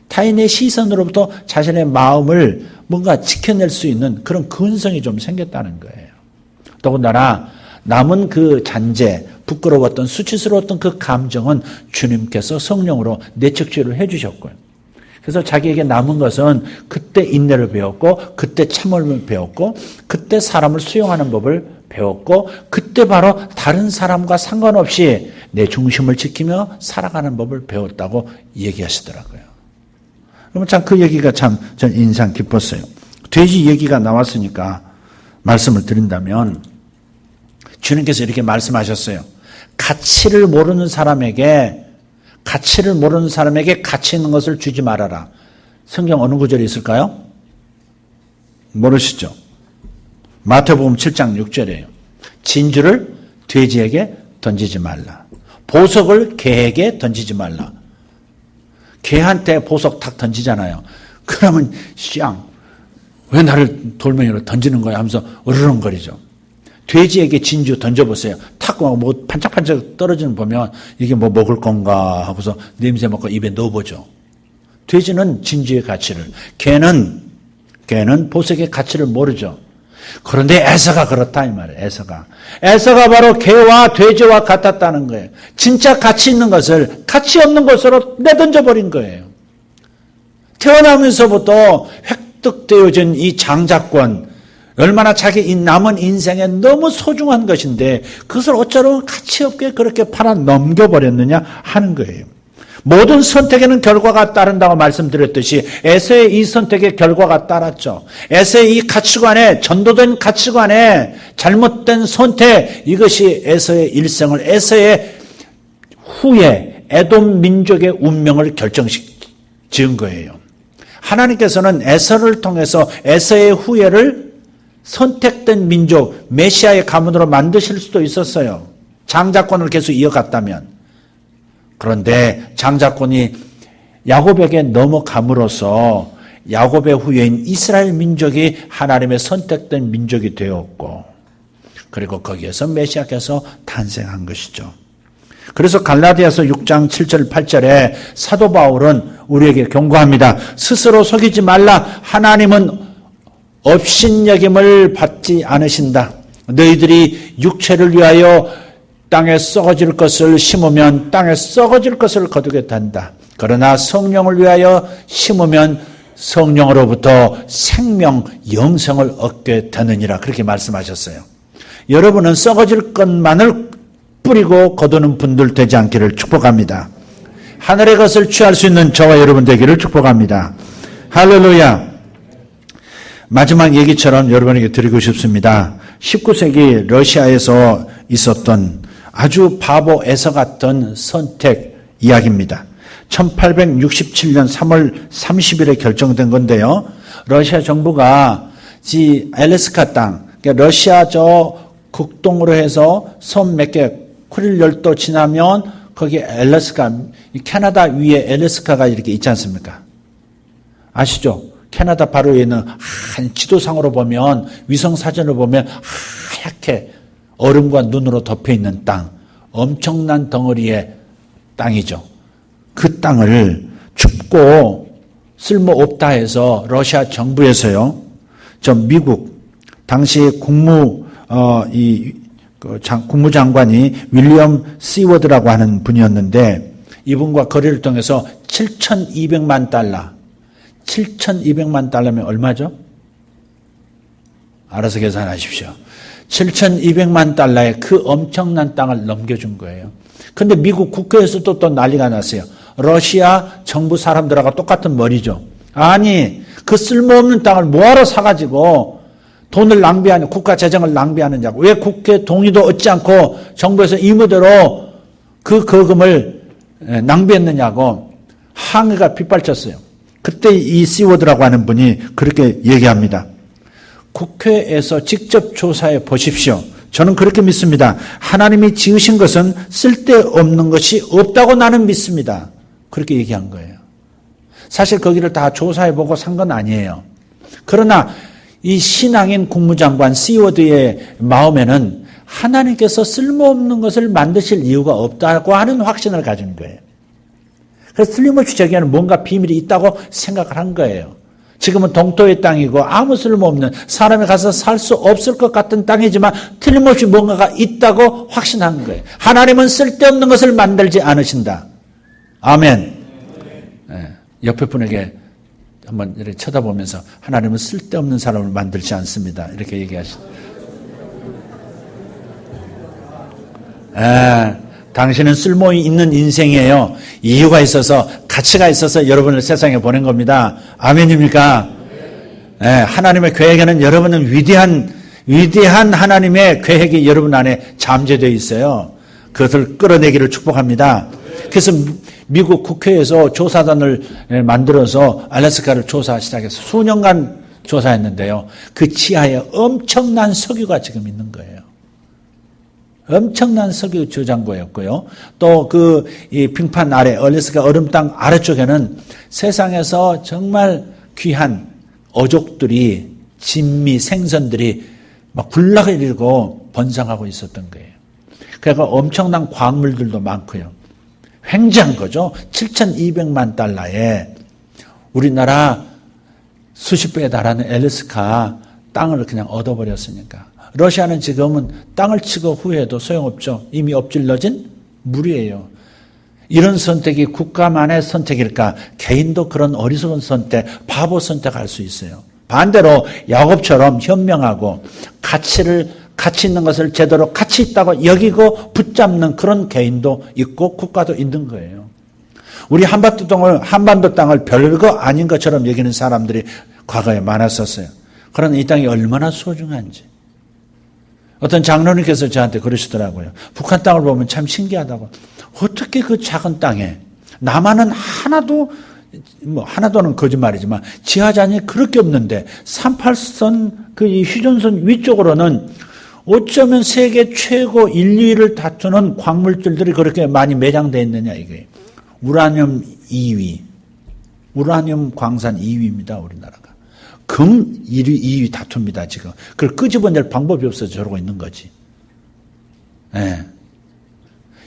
Speaker 1: 타인의 시선으로부터 자신의 마음을 뭔가 지켜낼 수 있는 그런 근성이 좀 생겼다는 거예요. 더군다나 남은 그 잔재, 부끄러웠던, 수치스러웠던 그 감정은 주님께서 성령으로 내척치유를 해주셨고요. 그래서 자기에게 남은 것은 그때 인내를 배웠고, 그때 참음을 배웠고, 그때 사람을 수용하는 법을 배웠고, 그때 바로 다른 사람과 상관없이 내 중심을 지키며 살아가는 법을 배웠다고 얘기하시더라고요. 그러면 참 그 얘기가 참 전 인상 깊었어요. 돼지 얘기가 나왔으니까 말씀을 드린다면, 주님께서 이렇게 말씀하셨어요. 가치를 모르는 사람에게 가치 있는 것을 주지 말아라. 성경 어느 구절이 있을까요? 모르시죠? 마태복음 7장 6절이에요. 진주를 돼지에게 던지지 말라. 보석을 개에게 던지지 말라. 개한테 보석 탁 던지잖아요. 그러면 왜 나를 돌멩이로 던지는 거야 하면서 으르렁거리죠. 돼지에게 진주 던져보세요. 탁 뭐 반짝반짝 떨어지는 거 보면 이게 뭐 먹을 건가 하고서 냄새 맡고 입에 넣어보죠. 돼지는 진주의 가치를, 개는 보석의 가치를 모르죠. 그런데 에서가 그렇다 이 말이에요. 에서가 바로 개와 돼지와 같았다는 거예요. 진짜 가치 있는 것을 가치 없는 것으로 내던져 버린 거예요. 태어나면서부터 획득되어진 이 장자권, 얼마나 자기 남은 인생에 너무 소중한 것인데 그것을 어쩌면 가치 없게 그렇게 팔아 넘겨버렸느냐 하는 거예요. 모든 선택에는 결과가 따른다고 말씀드렸듯이 에서의 이 선택에 결과가 따랐죠. 에서의 이 가치관에, 전도된 가치관에 잘못된 선택, 이것이 에서의 일생을, 에서의 후에 에돔 민족의 운명을 지은 거예요. 하나님께서는 에서를 통해서 에서의 후예를 선택된 민족, 메시아의 가문으로 만드실 수도 있었어요. 장자권을 계속 이어갔다면. 그런데 장자권이 야곱에게 넘어감으로써 야곱의 후예인 이스라엘 민족이 하나님의 선택된 민족이 되었고, 그리고 거기에서 메시아께서 탄생한 것이죠. 그래서 갈라디아서 6장 7절 8절에 사도 바울은 우리에게 경고합니다. 스스로 속이지 말라. 하나님은 업신여김을 받지 않으신다. 너희들이 육체를 위하여 땅에 썩어질 것을 심으면 땅에 썩어질 것을 거두게 된다. 그러나 성령을 위하여 심으면 성령으로부터 생명, 영생을 얻게 되느니라. 그렇게 말씀하셨어요. 여러분은 썩어질 것만을 뿌리고 거두는 분들 되지 않기를 축복합니다. 하늘의 것을 취할 수 있는 저와 여러분 되기를 축복합니다. 할렐루야. 마지막 얘기처럼 여러분에게 드리고 싶습니다. 19세기 러시아에서 있었던 아주 바보에서 같은 선택 이야기입니다. 1867년 3월 30일에 결정된 건데요. 러시아 정부가 알래스카 땅, 그러니까 러시아 저 극동으로 해서 섬 몇 개, 쿠릴 열도 지나면 거기 알래스카, 캐나다 위에 알래스카가 이렇게 있지 않습니까? 아시죠? 캐나다 바로 위에 있는 지도상으로 보면, 위성 사진을 보면 하얗게 얼음과 눈으로 덮여 있는 땅, 엄청난 덩어리의 땅이죠. 그 땅을 춥고 쓸모없다 해서 러시아 정부에서요, 미국 당시 국무장관이 윌리엄 시워드라고 하는 분이었는데, 이분과 거래를 통해서 7,200만 달러, 7,200만 달러면 얼마죠? 알아서 계산하십시오. 7,200만 달러의 그 엄청난 땅을 넘겨준 거예요. 근데 미국 국회에서도 또 난리가 났어요. 러시아 정부 사람들하고 똑같은 머리죠. 아니, 그 쓸모없는 땅을 뭐하러 사가지고 돈을 낭비하는, 국가 재정을 낭비하느냐고. 왜 국회 동의도 얻지 않고 정부에서 임의대로 그 거금을 낭비했느냐고 항의가 빗발쳤어요. 그때 이 시워드라고 하는 분이 그렇게 얘기합니다. 국회에서 직접 조사해 보십시오. 저는 그렇게 믿습니다. 하나님이 지으신 것은 쓸데없는 것이 없다고 나는 믿습니다. 그렇게 얘기한 거예요. 사실 거기를 다 조사해보고 산 건 아니에요. 그러나 이 신앙인 국무장관 시워드의 마음에는 하나님께서 쓸모없는 것을 만드실 이유가 없다고 하는 확신을 가진 거예요. 그래서 틀림없이 저기에는 뭔가 비밀이 있다고 생각을 한 거예요. 지금은 동토의 땅이고 아무 쓸모없는, 사람이 가서 살 수 없을 것 같은 땅이지만 틀림없이 뭔가가 있다고 확신한 거예요. 하나님은 쓸데없는 것을 만들지 않으신다. 아멘. 네, 옆에 분에게 한번 이렇게 쳐다보면서 하나님은 쓸데없는 사람을 만들지 않습니다. 이렇게 얘기하시죠. 당신은 쓸모 있는 인생이에요. 이유가 있어서, 가치가 있어서 여러분을 세상에 보낸 겁니다. 아멘입니까? 하나님의 계획에는 여러분은 위대한 하나님의 계획이 여러분 안에 잠재되어 있어요. 그것을 끌어내기를 축복합니다. 그래서 미국 국회에서 조사단을 만들어서 알래스카를 조사 시작해서 수년간 조사했는데요. 그 지하에 엄청난 석유가 지금 있는 거예요. 엄청난 석유 저장고였고요. 또 이 빙판 아래, 알래스카 얼음 땅 아래쪽에는 세상에서 정말 귀한 어족들이, 진미, 생선들이 막 군락을 이루고 번성하고 있었던 거예요. 그러니까 엄청난 광물들도 많고요. 횡재한 거죠. 7,200만 달러에 우리나라 수십 배에 달하는 알래스카 땅을 그냥 얻어버렸으니까. 러시아는 지금은 땅을 치고 후회해도 소용없죠. 이미 엎질러진 물이에요. 이런 선택이 국가만의 선택일까? 개인도 그런 어리석은 선택, 바보 선택할 수 있어요. 반대로 야곱처럼 현명하고 가치 있는 것을 제대로 가치 있다고 여기고 붙잡는 그런 개인도 있고 국가도 있는 거예요. 우리 한반도 땅을 별거 아닌 것처럼 여기는 사람들이 과거에 많았었어요. 그러나 이 땅이 얼마나 소중한지. 어떤 장로님께서 저한테 그러시더라고요. 북한 땅을 보면 참 신기하다고. 어떻게 그 작은 땅에 남한은 하나도는 거짓말이지만 지하잔이 그렇게 없는데 38선 이 휴전선 위쪽으로는 어쩌면 세계 최고 1, 2위를 다투는 광물질들이 그렇게 많이 매장되어 있느냐 이게. 우라늄 2위. 우라늄 광산 2위입니다. 우리나라가. 금 1위, 2위 다툽니다. 지금. 그걸 끄집어낼 방법이 없어서 저러고 있는 거지. 네.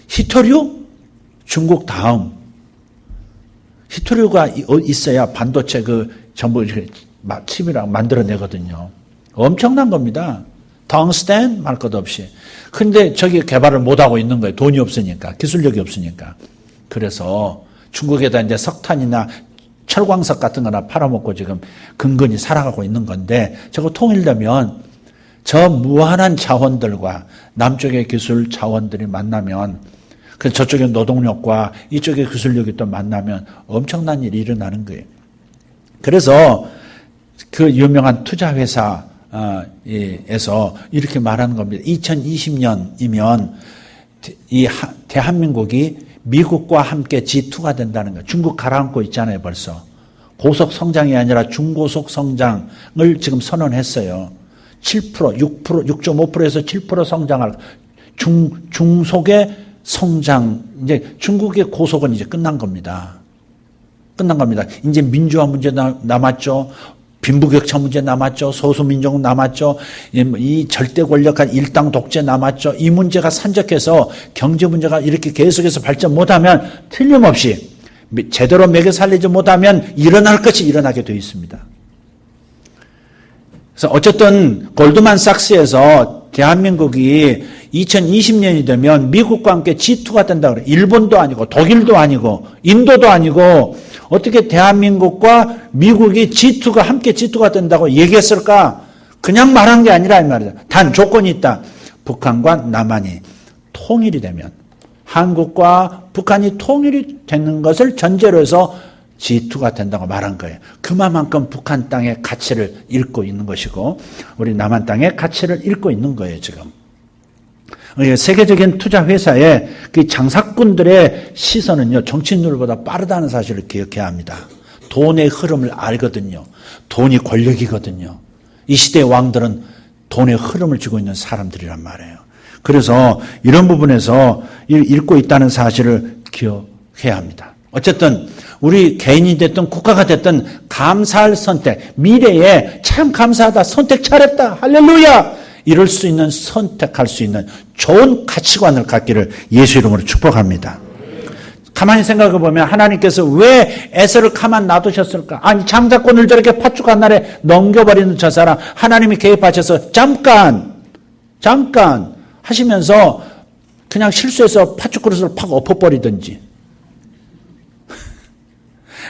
Speaker 1: 히토류? 중국 다음. 히토류가 있어야 반도체 전부 칩이랑 만들어내거든요. 엄청난 겁니다. 텅스텐 말 것 없이. 근데 저기 개발을 못하고 있는 거예요. 돈이 없으니까. 기술력이 없으니까. 그래서 중국에다 이제 석탄이나 철광석 같은 거나 팔아먹고 지금 근근히 살아가고 있는 건데, 저거 통일되면 저 무한한 자원들과 남쪽의 기술 자원들이 만나면, 그 저쪽의 노동력과 이쪽의 기술력이 또 만나면 엄청난 일이 일어나는 거예요. 그래서 그 유명한 투자회사에서 이렇게 말하는 겁니다. 2020년이면 대한민국이 미국과 함께 G2가 된다는 거예요. 중국 가라앉고 있잖아요, 벌써. 고속 성장이 아니라 중고속 성장을 지금 선언했어요. 7%, 6%, 6.5%에서 7% 성장할 중속의 성장. 이제 중국의 고속은 이제 끝난 겁니다. 끝난 겁니다. 이제 민주화 문제 남았죠. 빈부격차 문제 남았죠. 소수민족 남았죠. 이 절대 권력한 일당 독재 남았죠. 이 문제가 산적해서 경제 문제가 이렇게 계속해서 발전 못하면 틀림없이 제대로 먹여 살리지 못하면 일어날 것이 일어나게 되어 있습니다. 그래서 어쨌든 골드만삭스에서 대한민국이 2020년이 되면 미국과 함께 G2가 된다고 그래요. 일본도 아니고 독일도 아니고 인도도 아니고 어떻게 대한민국과 미국이 G2가 함께 G2가 된다고 얘기했을까? 그냥 말한 게 아니라 이 말이죠. 단 조건이 있다. 북한과 남한이 통일이 되면 한국과 북한이 통일이 되는 것을 전제로 해서 G2가 된다고 말한 거예요. 그만큼 북한 땅의 가치를 잃고 있는 것이고 우리 남한 땅의 가치를 잃고 있는 거예요, 지금. 세계적인 투자 회사의 그 장사꾼들의 시선은요, 정치인들보다 빠르다는 사실을 기억해야 합니다. 돈의 흐름을 알거든요. 돈이 권력이거든요. 이 시대의 왕들은 돈의 흐름을 쥐고 있는 사람들이란 말이에요. 그래서 이런 부분에서 잃고 있다는 사실을 기억해야 합니다. 어쨌든 우리 개인이 됐든 국가가 됐든 감사할 선택, 미래에 참 감사하다, 선택 잘했다, 할렐루야! 이럴 수 있는, 선택할 수 있는 좋은 가치관을 갖기를 예수 이름으로 축복합니다. 가만히 생각해 보면 하나님께서 왜 에서를 가만 놔두셨을까? 아니, 장자권을 저렇게 팥죽한 날에 넘겨버리는 저 사람, 하나님이 개입하셔서 잠깐 하시면서 그냥 실수해서 팥죽 그릇을 팍 엎어버리든지.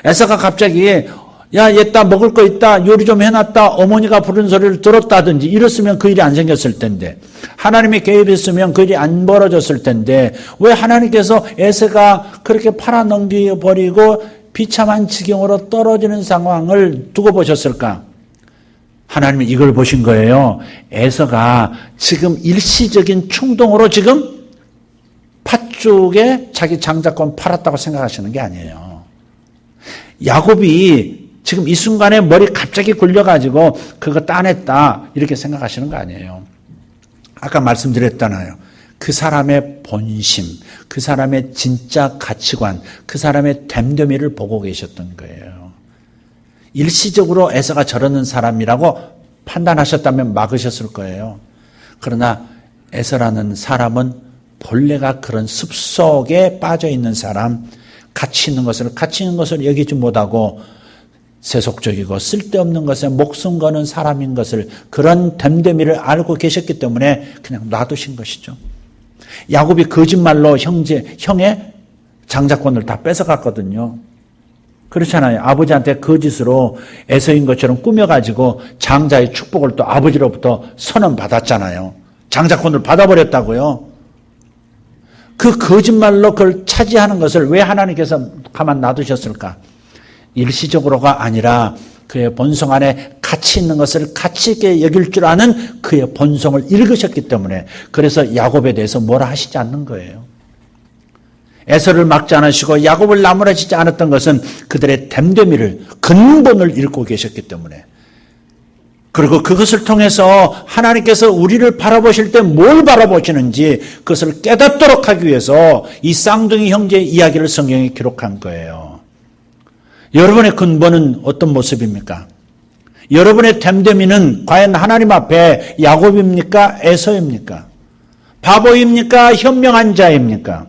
Speaker 1: 에서가 갑자기 야, 얘다 먹을 거 있다, 요리 좀 해놨다, 어머니가 부르는 소리를 들었다든지 이랬으면 그 일이 안 생겼을 텐데, 하나님이 개입했으면 그 일이 안 벌어졌을 텐데, 왜 하나님께서 에서가 그렇게 팔아넘겨버리고 비참한 지경으로 떨어지는 상황을 두고 보셨을까? 하나님이 이걸 보신 거예요. 에서가 지금 일시적인 충동으로 지금 팥죽에 자기 장자권 팔았다고 생각하시는 게 아니에요. 야곱이 지금 이 순간에 머리 갑자기 굴려가지고 그거 따냈다 이렇게 생각하시는 거 아니에요. 아까 말씀드렸잖아요. 그 사람의 본심, 그 사람의 진짜 가치관, 그 사람의 됨됨이를 보고 계셨던 거예요. 일시적으로 에서가 저러는 사람이라고 판단하셨다면 막으셨을 거예요. 그러나 에서라는 사람은 본래가 그런 습속에 빠져있는 사람, 가치 있는 것을 여기지 못하고 세속적이고 쓸데없는 것에 목숨 거는 사람인 것을, 그런 됨됨이를 알고 계셨기 때문에 그냥 놔두신 것이죠. 야곱이 거짓말로 형의 장자권을 다 뺏어갔거든요. 그렇잖아요. 아버지한테 거짓으로 에서인 것처럼 꾸며가지고 장자의 축복을 또 아버지로부터 선언받았잖아요. 장자권을 받아버렸다고요. 그 거짓말로 그걸 차지하는 것을 왜 하나님께서 가만 놔두셨을까? 일시적으로가 아니라 그의 본성 안에 가치 있는 것을 가치 있게 여길 줄 아는 그의 본성을 읽으셨기 때문에, 그래서 야곱에 대해서 뭐라 하시지 않는 거예요. 에서를 막지 않으시고 야곱을 나무라지지 않았던 것은 그들의 됨됨이를, 근본을 읽고 계셨기 때문에. 그리고 그것을 통해서 하나님께서 우리를 바라보실 때 뭘 바라보시는지 그것을 깨닫도록 하기 위해서 이 쌍둥이 형제의 이야기를 성경에 기록한 거예요. 여러분의 근본은 어떤 모습입니까? 여러분의 됨됨이는 과연 하나님 앞에 야곱입니까? 에서입니까? 바보입니까? 현명한 자입니까?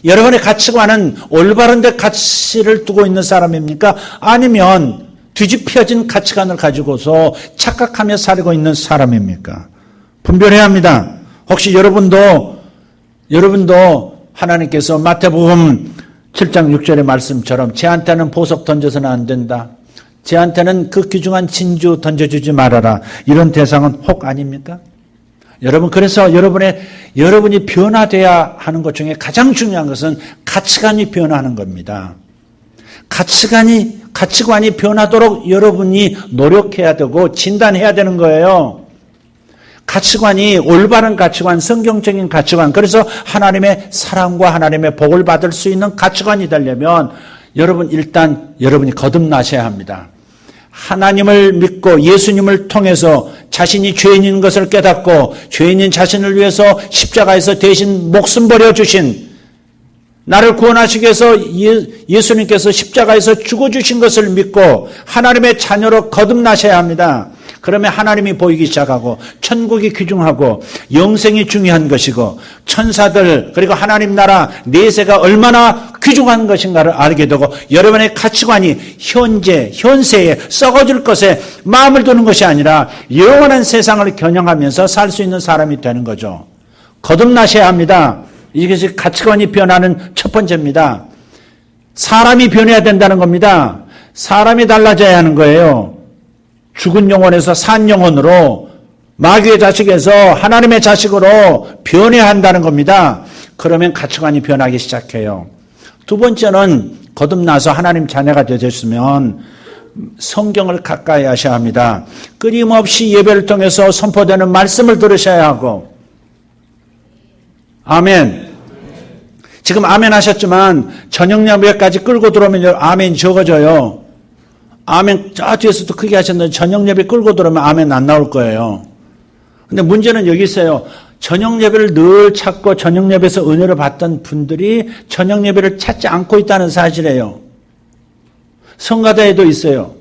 Speaker 1: 여러분의 가치관은 올바른 데 가치를 두고 있는 사람입니까? 아니면 뒤집혀진 가치관을 가지고서 착각하며 살고 있는 사람입니까? 분별해야 합니다. 혹시 여러분도 하나님께서 마태복음 7장 6절의 말씀처럼 쟤한테는 보석 던져서는 안 된다, 쟤한테는 그 귀중한 진주 던져주지 말아라, 이런 대상은 혹 아닙니까? 여러분, 그래서 여러분이 변화돼야 하는 것 중에 가장 중요한 것은 가치관이 변화하는 겁니다. 가치관이 변하도록 여러분이 노력해야 되고 진단해야 되는 거예요. 가치관이 올바른 가치관, 성경적인 가치관, 그래서 하나님의 사랑과 하나님의 복을 받을 수 있는 가치관이 되려면 여러분 일단 여러분이 거듭나셔야 합니다. 하나님을 믿고 예수님을 통해서 자신이 죄인인 것을 깨닫고 죄인인 자신을 위해서 십자가에서 대신 목숨 버려주신, 나를 구원하시기 위해서 예수님께서 십자가에서 죽어주신 것을 믿고 하나님의 자녀로 거듭나셔야 합니다. 그러면 하나님이 보이기 시작하고 천국이 귀중하고 영생이 중요한 것이고 천사들 그리고 하나님 나라 내세가 얼마나 귀중한 것인가를 알게 되고 여러분의 가치관이 현세에 썩어질 것에 마음을 두는 것이 아니라 영원한 세상을 겨냥하면서 살 수 있는 사람이 되는 거죠. 거듭나셔야 합니다. 이것이 가치관이 변하는 첫 번째입니다. 사람이 변해야 된다는 겁니다. 사람이 달라져야 하는 거예요. 죽은 영혼에서 산 영혼으로, 마귀의 자식에서 하나님의 자식으로 변해야 한다는 겁니다. 그러면 가치관이 변하기 시작해요. 두 번째는 거듭나서 하나님 자녀가 되셨으면 성경을 가까이 하셔야 합니다. 끊임없이 예배를 통해서 선포되는 말씀을 들으셔야 하고, 아멘. 지금 아멘 하셨지만 저녁 예배까지 끌고 들어오면 아멘 적어져요. 아멘 저 뒤에서도 크게 하셨는데 저녁 예배 끌고 들어오면 아멘 안 나올 거예요. 근데 문제는 여기 있어요. 저녁 예배를 늘 찾고 저녁 예배에서 은혜를 받던 분들이 저녁 예배를 찾지 않고 있다는 사실이에요. 성가대에도 있어요.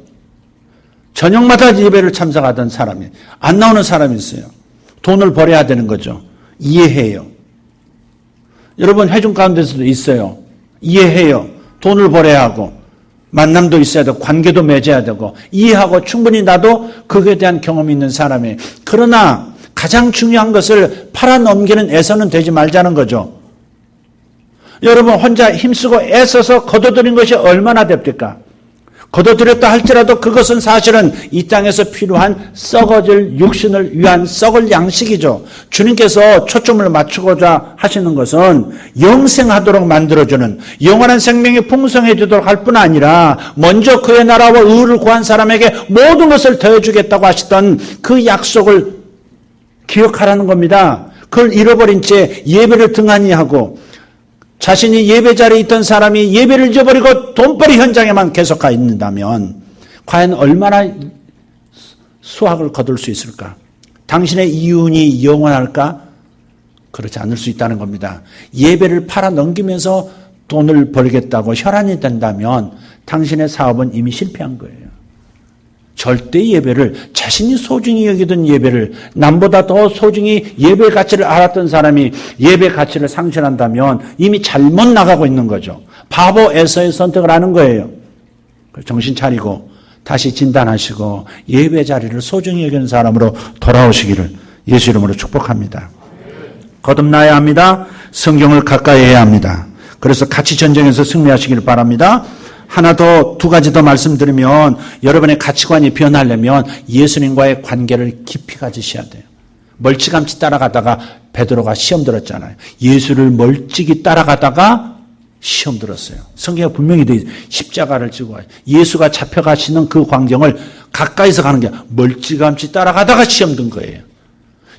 Speaker 1: 저녁마다 예배를 참석하던 사람이 안 나오는 사람이 있어요. 돈을 벌어야 되는 거죠. 이해해요. 여러분 회중 가운데서도 있어요. 이해해요. 돈을 벌어야 하고 만남도 있어야 되고 관계도 맺어야 되고 이해하고 충분히 나도 그거에 대한 경험이 있는 사람이에요. 그러나 가장 중요한 것을 팔아넘기는 애서는 되지 말자는 거죠. 여러분 혼자 힘쓰고 애써서 거둬들인 것이 얼마나 됩니까? 거둬들였다 할지라도 그것은 사실은 이 땅에서 필요한 썩어질 육신을 위한 썩을 양식이죠. 주님께서 초점을 맞추고자 하시는 것은 영생하도록 만들어주는 영원한 생명이 풍성해지도록 할 뿐 아니라 먼저 그의 나라와 의를 구한 사람에게 모든 것을 더해주겠다고 하시던 그 약속을 기억하라는 겁니다. 그걸 잃어버린 채 예배를 등한히 하고 자신이 예배 자리에 있던 사람이 예배를 잊어버리고 돈벌이 현장에만 계속 가 있는다면 과연 얼마나 수확을 거둘 수 있을까? 당신의 이윤이 영원할까? 그렇지 않을 수 있다는 겁니다. 예배를 팔아넘기면서 돈을 벌겠다고 혈안이 된다면 당신의 사업은 이미 실패한 거예요. 절대 예배를, 자신이 소중히 여기던 예배를, 남보다 더 소중히 예배의 가치를 알았던 사람이 예배 가치를 상실한다면 이미 잘못 나가고 있는 거죠. 바보 에서의 선택을 하는 거예요. 정신 차리고 다시 진단하시고 예배 자리를 소중히 여기는 사람으로 돌아오시기를 예수 이름으로 축복합니다. 거듭나야 합니다. 성경을 가까이 해야 합니다. 그래서 가치 전쟁에서 승리하시기를 바랍니다. 하나 더, 두 가지 더 말씀드리면 여러분의 가치관이 변하려면 예수님과의 관계를 깊이 가지셔야 돼요. 멀찌감치 따라가다가 베드로가 시험 들었잖아요. 예수를 멀찍이 따라가다가 시험 들었어요. 성경에 분명히 되어 있어요. 십자가를 지고 와요. 예수가 잡혀가시는 그 광경을 가까이서 가는 게 멀찌감치 따라가다가 시험 든 거예요.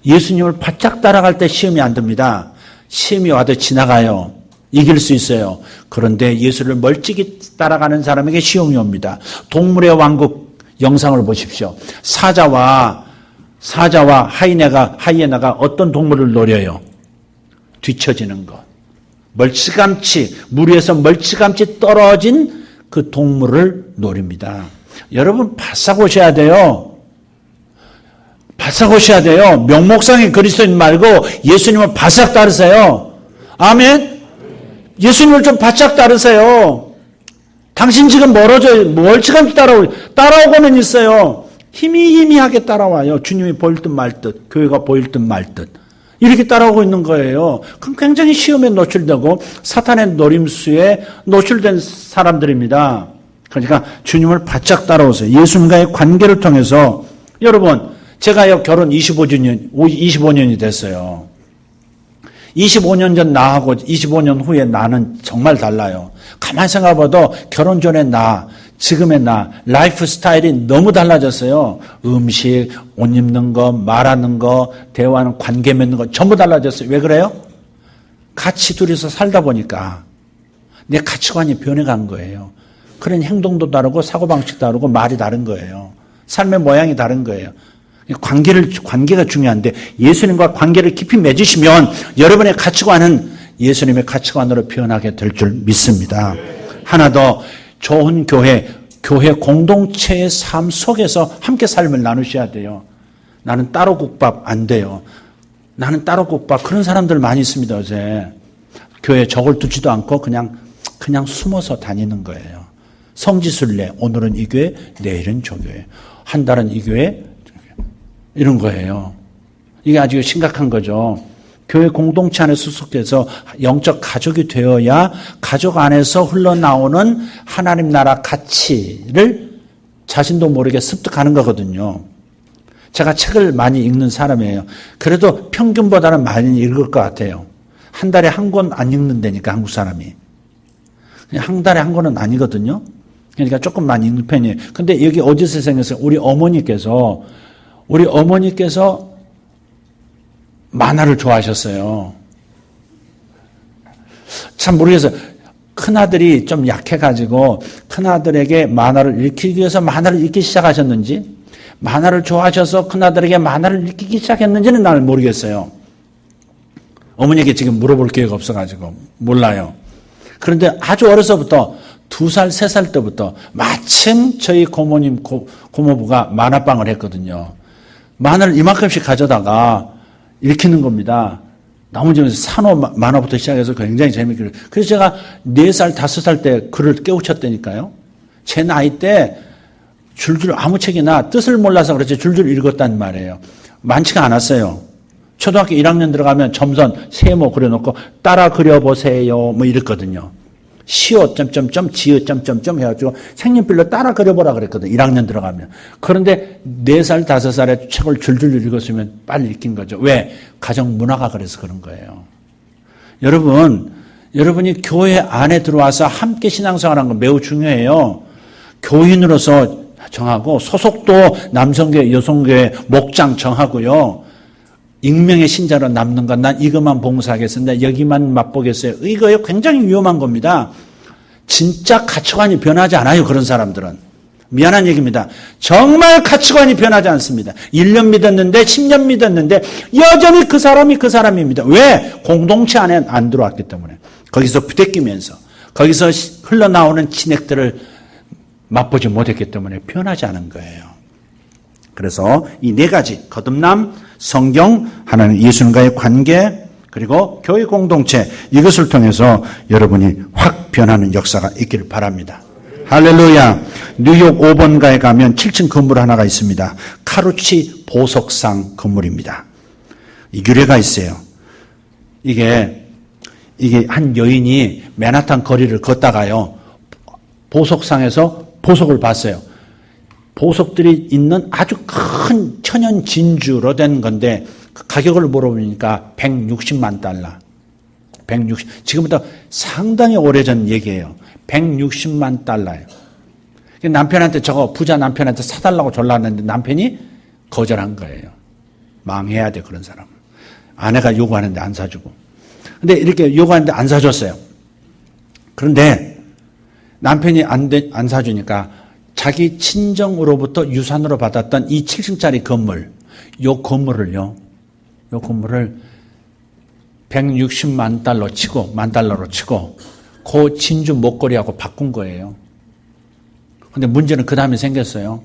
Speaker 1: 예수님을 바짝 따라갈 때 시험이 안 듭니다. 시험이 와도 지나가요. 이길 수 있어요. 그런데 예수를 멀찍이 따라가는 사람에게 시험이 옵니다. 동물의 왕국 영상을 보십시오. 사자와 하이에나가 어떤 동물을 노려요? 뒤처지는 것. 멀찌감치, 물 위에서 멀찌감치 떨어진 그 동물을 노립니다. 여러분 바싹 오셔야 돼요. 바싹 오셔야 돼요. 명목상의 그리스도인 말고 예수님을 바싹 따르세요. 아멘. 예수님을 좀 바짝 따르세요. 당신 지금 멀어져요. 멀찌감치 따라오고는 있어요. 희미하게 따라와요. 주님이 보일 듯 말 듯, 교회가 보일 듯 말 듯. 이렇게 따라오고 있는 거예요. 그럼 굉장히 시험에 노출되고 사탄의 노림수에 노출된 사람들입니다. 그러니까 주님을 바짝 따라오세요. 예수님과의 관계를 통해서. 여러분, 제가요 결혼 25년이 됐어요. 25년 전 나하고 25년 후에 나는 정말 달라요. 가만히 생각해봐도 결혼 전에 나, 지금의 라이프 스타일이 너무 달라졌어요. 음식, 옷 입는 거, 말하는 거, 대화하는 관계 맺는 거 전부 달라졌어요. 왜 그래요? 같이 둘이서 살다 보니까 내 가치관이 변해간 거예요. 그런 행동도 다르고 사고방식도 다르고 말이 다른 거예요. 삶의 모양이 다른 거예요. 관계가 중요한데 예수님과 관계를 깊이 맺으시면 여러분의 가치관은 예수님의 가치관으로 변하게 될 줄 믿습니다. 하나 더, 좋은 교회 공동체의 삶 속에서 함께 삶을 나누셔야 돼요. 나는 따로 국밥 안 돼요. 나는 따로 국밥, 그런 사람들 많이 있습니다. 어제 교회에 적을 두지도 않고 그냥 숨어서 다니는 거예요. 성지순례, 오늘은 이 교회, 내일은 저 교회, 한 달은 이 교회, 이런 거예요. 이게 아주 심각한 거죠. 교회 공동체 안에 수속돼서 영적 가족이 되어야 가족 안에서 흘러나오는 하나님 나라 가치를 자신도 모르게 습득하는 거거든요. 제가 책을 많이 읽는 사람이에요. 그래도 평균보다는 많이 읽을 것 같아요. 한 달에 한 권 안 읽는다니까, 한국 사람이. 한 달에 한 권은 아니거든요. 그러니까 조금 많이 읽는 편이에요. 근데 여기 어디서 생겼어요? 우리 어머니께서 만화를 좋아하셨어요. 참 모르겠어요. 큰아들이 좀 약해가지고 큰아들에게 만화를 읽히기 위해서 만화를 읽기 시작하셨는지, 만화를 좋아하셔서 큰아들에게 만화를 읽히기 시작했는지는 날 모르겠어요. 어머니에게 지금 물어볼 기회가 없어가지고 몰라요. 그런데 아주 어려서부터 2살, 3살 때부터 마침 저희 고모님, 고모부가 만화방을 했거든요. 만화를 이만큼씩 가져다가 읽히는 겁니다. 너무 재밌어요. 산호 만화부터 시작해서 굉장히 재밌게. 그래서 제가 4살, 5살 때 글을 깨우쳤다니까요. 제 나이 때 줄줄 아무 책이나 뜻을 몰라서 그렇지 줄줄 읽었단 말이에요. 많지가 않았어요. 초등학교 1학년 들어가면 점선, 세모 그려놓고 따라 그려보세요 뭐 이랬거든요. 시옷 점점점 지읒 점점점 해가지고 색연필로 따라 그려보라 그랬거든. 1학년 들어가면. 그런데 4살 5살에 책을 줄줄 읽었으면 빨리 읽힌 거죠. 왜? 가정 문화가 그래서 그런 거예요. 여러분이 교회 안에 들어와서 함께 신앙생활하는 건 매우 중요해요. 교인으로서 정하고, 소속도 남성교회 여성교회 목장 정하고요. 익명의 신자로 남는 건 난 이것만 봉사하겠습니다. 여기만 맛보겠어요. 이거 굉장히 위험한 겁니다. 진짜 가치관이 변하지 않아요. 그런 사람들은. 미안한 얘기입니다. 정말 가치관이 변하지 않습니다. 1년 믿었는데 10년 믿었는데 여전히 그 사람이 그 사람입니다. 왜? 공동체 안에 안 들어왔기 때문에. 거기서 부대끼면서 거기서 흘러나오는 진액들을 맛보지 못했기 때문에 변하지 않은 거예요. 그래서 이 4가지, 거듭남, 성경, 하나님 예수님과의 관계, 그리고 교회 공동체, 이것을 통해서 여러분이 확 변하는 역사가 있기를 바랍니다. 할렐루야. 뉴욕 5번가에 가면 7층 건물 하나가 있습니다. 카루치 보석상 건물입니다. 이 유래가 있어요. 이게 한 여인이 맨하탄 거리를 걷다가요, 보석상에서 보석을 봤어요. 보석들이 있는 아주 큰 천연 진주로 된 건데 가격을 물어보니까 160만 달러. 지금부터 상당히 오래전 얘기예요. 160만 달러예요. 남편한테 부자 남편한테 사달라고 졸랐는데 남편이 거절한 거예요. 망해야 돼, 그런 사람은. 아내가 요구하는데 안 사주고. 근데 이렇게 요구하는데 안 사줬어요. 그런데 남편이 안 사주니까 자기 친정으로부터 유산으로 받았던 이 7층짜리 건물, 요 건물을 160만 달러로 치고, 그 진주 목걸이하고 바꾼 거예요. 근데 문제는 그 다음에 생겼어요.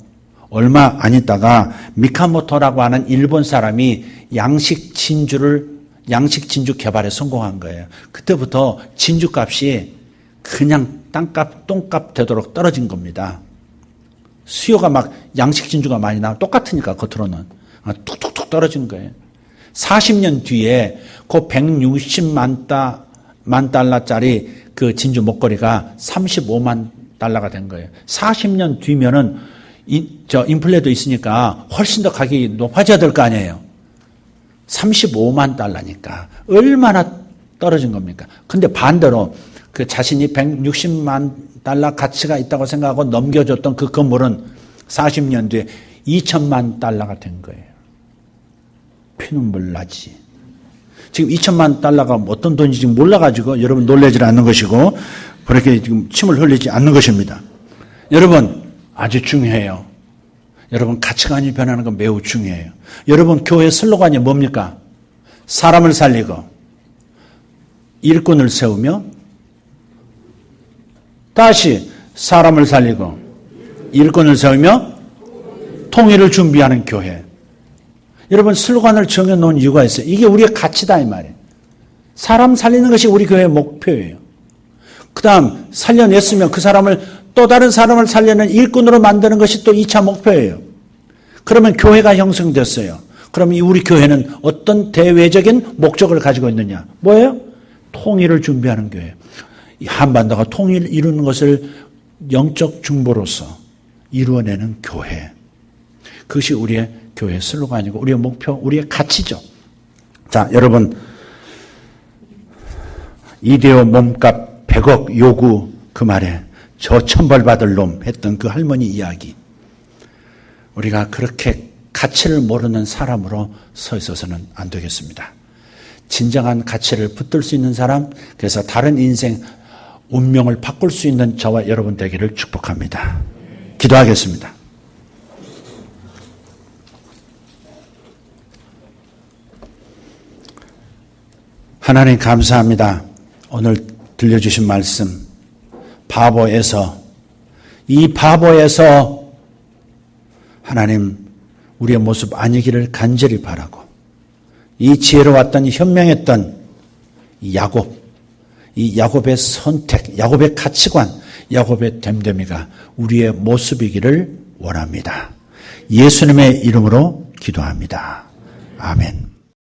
Speaker 1: 얼마 안 있다가 미카모토라고 하는 일본 사람이 양식 진주 개발에 성공한 거예요. 그때부터 진주 값이 그냥 땅값, 똥값 되도록 떨어진 겁니다. 수요가 막 양식 진주가 많이 나와 똑같으니까 겉으로는 뚝뚝뚝 떨어진 거예요. 40년 뒤에 그 160만 달러짜리 그 진주 목걸이가 35만 달러가 된 거예요. 40년 뒤면은 인플레도 있으니까 훨씬 더 가격이 높아져야 될 거 아니에요. 35만 달러니까 얼마나 떨어진 겁니까? 근데 반대로 그 자신이 160만 달러 가치가 있다고 생각하고 넘겨줬던 그 건물은 40년 뒤에 2천만 달러가 된 거예요. 피눈물 나지. 지금 2천만 달러가 어떤 돈인지 몰라가지고 여러분 놀라지 않는 것이고 그렇게 지금 침을 흘리지 않는 것입니다. 여러분 아주 중요해요. 여러분 가치관이 변하는 건 매우 중요해요. 여러분 교회 슬로건이 뭡니까? 사람을 살리고 일꾼을 세우며 다시 사람을 살리고 일꾼을 세우며 통일을 준비하는 교회. 여러분 슬로건을 정해놓은 이유가 있어요. 이게 우리의 가치다 이 말이에요. 사람 살리는 것이 우리 교회의 목표예요. 그 다음 살려냈으면 그 사람을 또 다른 사람을 살려는 일꾼으로 만드는 것이 또 2차 목표예요. 그러면 교회가 형성됐어요. 그럼 우리 교회는 어떤 대외적인 목적을 가지고 있느냐? 뭐예요? 통일을 준비하는 교회. 이 한반도가 통일을 이루는 것을 영적 중보로서 이루어내는 교회. 그것이 우리의 교회 슬로건이고 우리의 목표, 우리의 가치죠. 자, 여러분 이데오 몸값 100억 요구 그 말에 저 천벌받을 놈 했던 그 할머니 이야기. 우리가 그렇게 가치를 모르는 사람으로 서 있어서는 안 되겠습니다. 진정한 가치를 붙들 수 있는 사람, 그래서 다른 인생 운명을 바꿀 수 있는 저와 여러분 되기를 축복합니다. 기도하겠습니다. 하나님 감사합니다. 오늘 들려주신 말씀 이 바보에서 하나님 우리의 모습 아니기를 간절히 바라고 이 지혜로웠던 현명했던 이 야곱의 선택, 야곱의 가치관, 야곱의 됨됨이가 우리의 모습이기를 원합니다. 예수님의 이름으로 기도합니다. 아멘.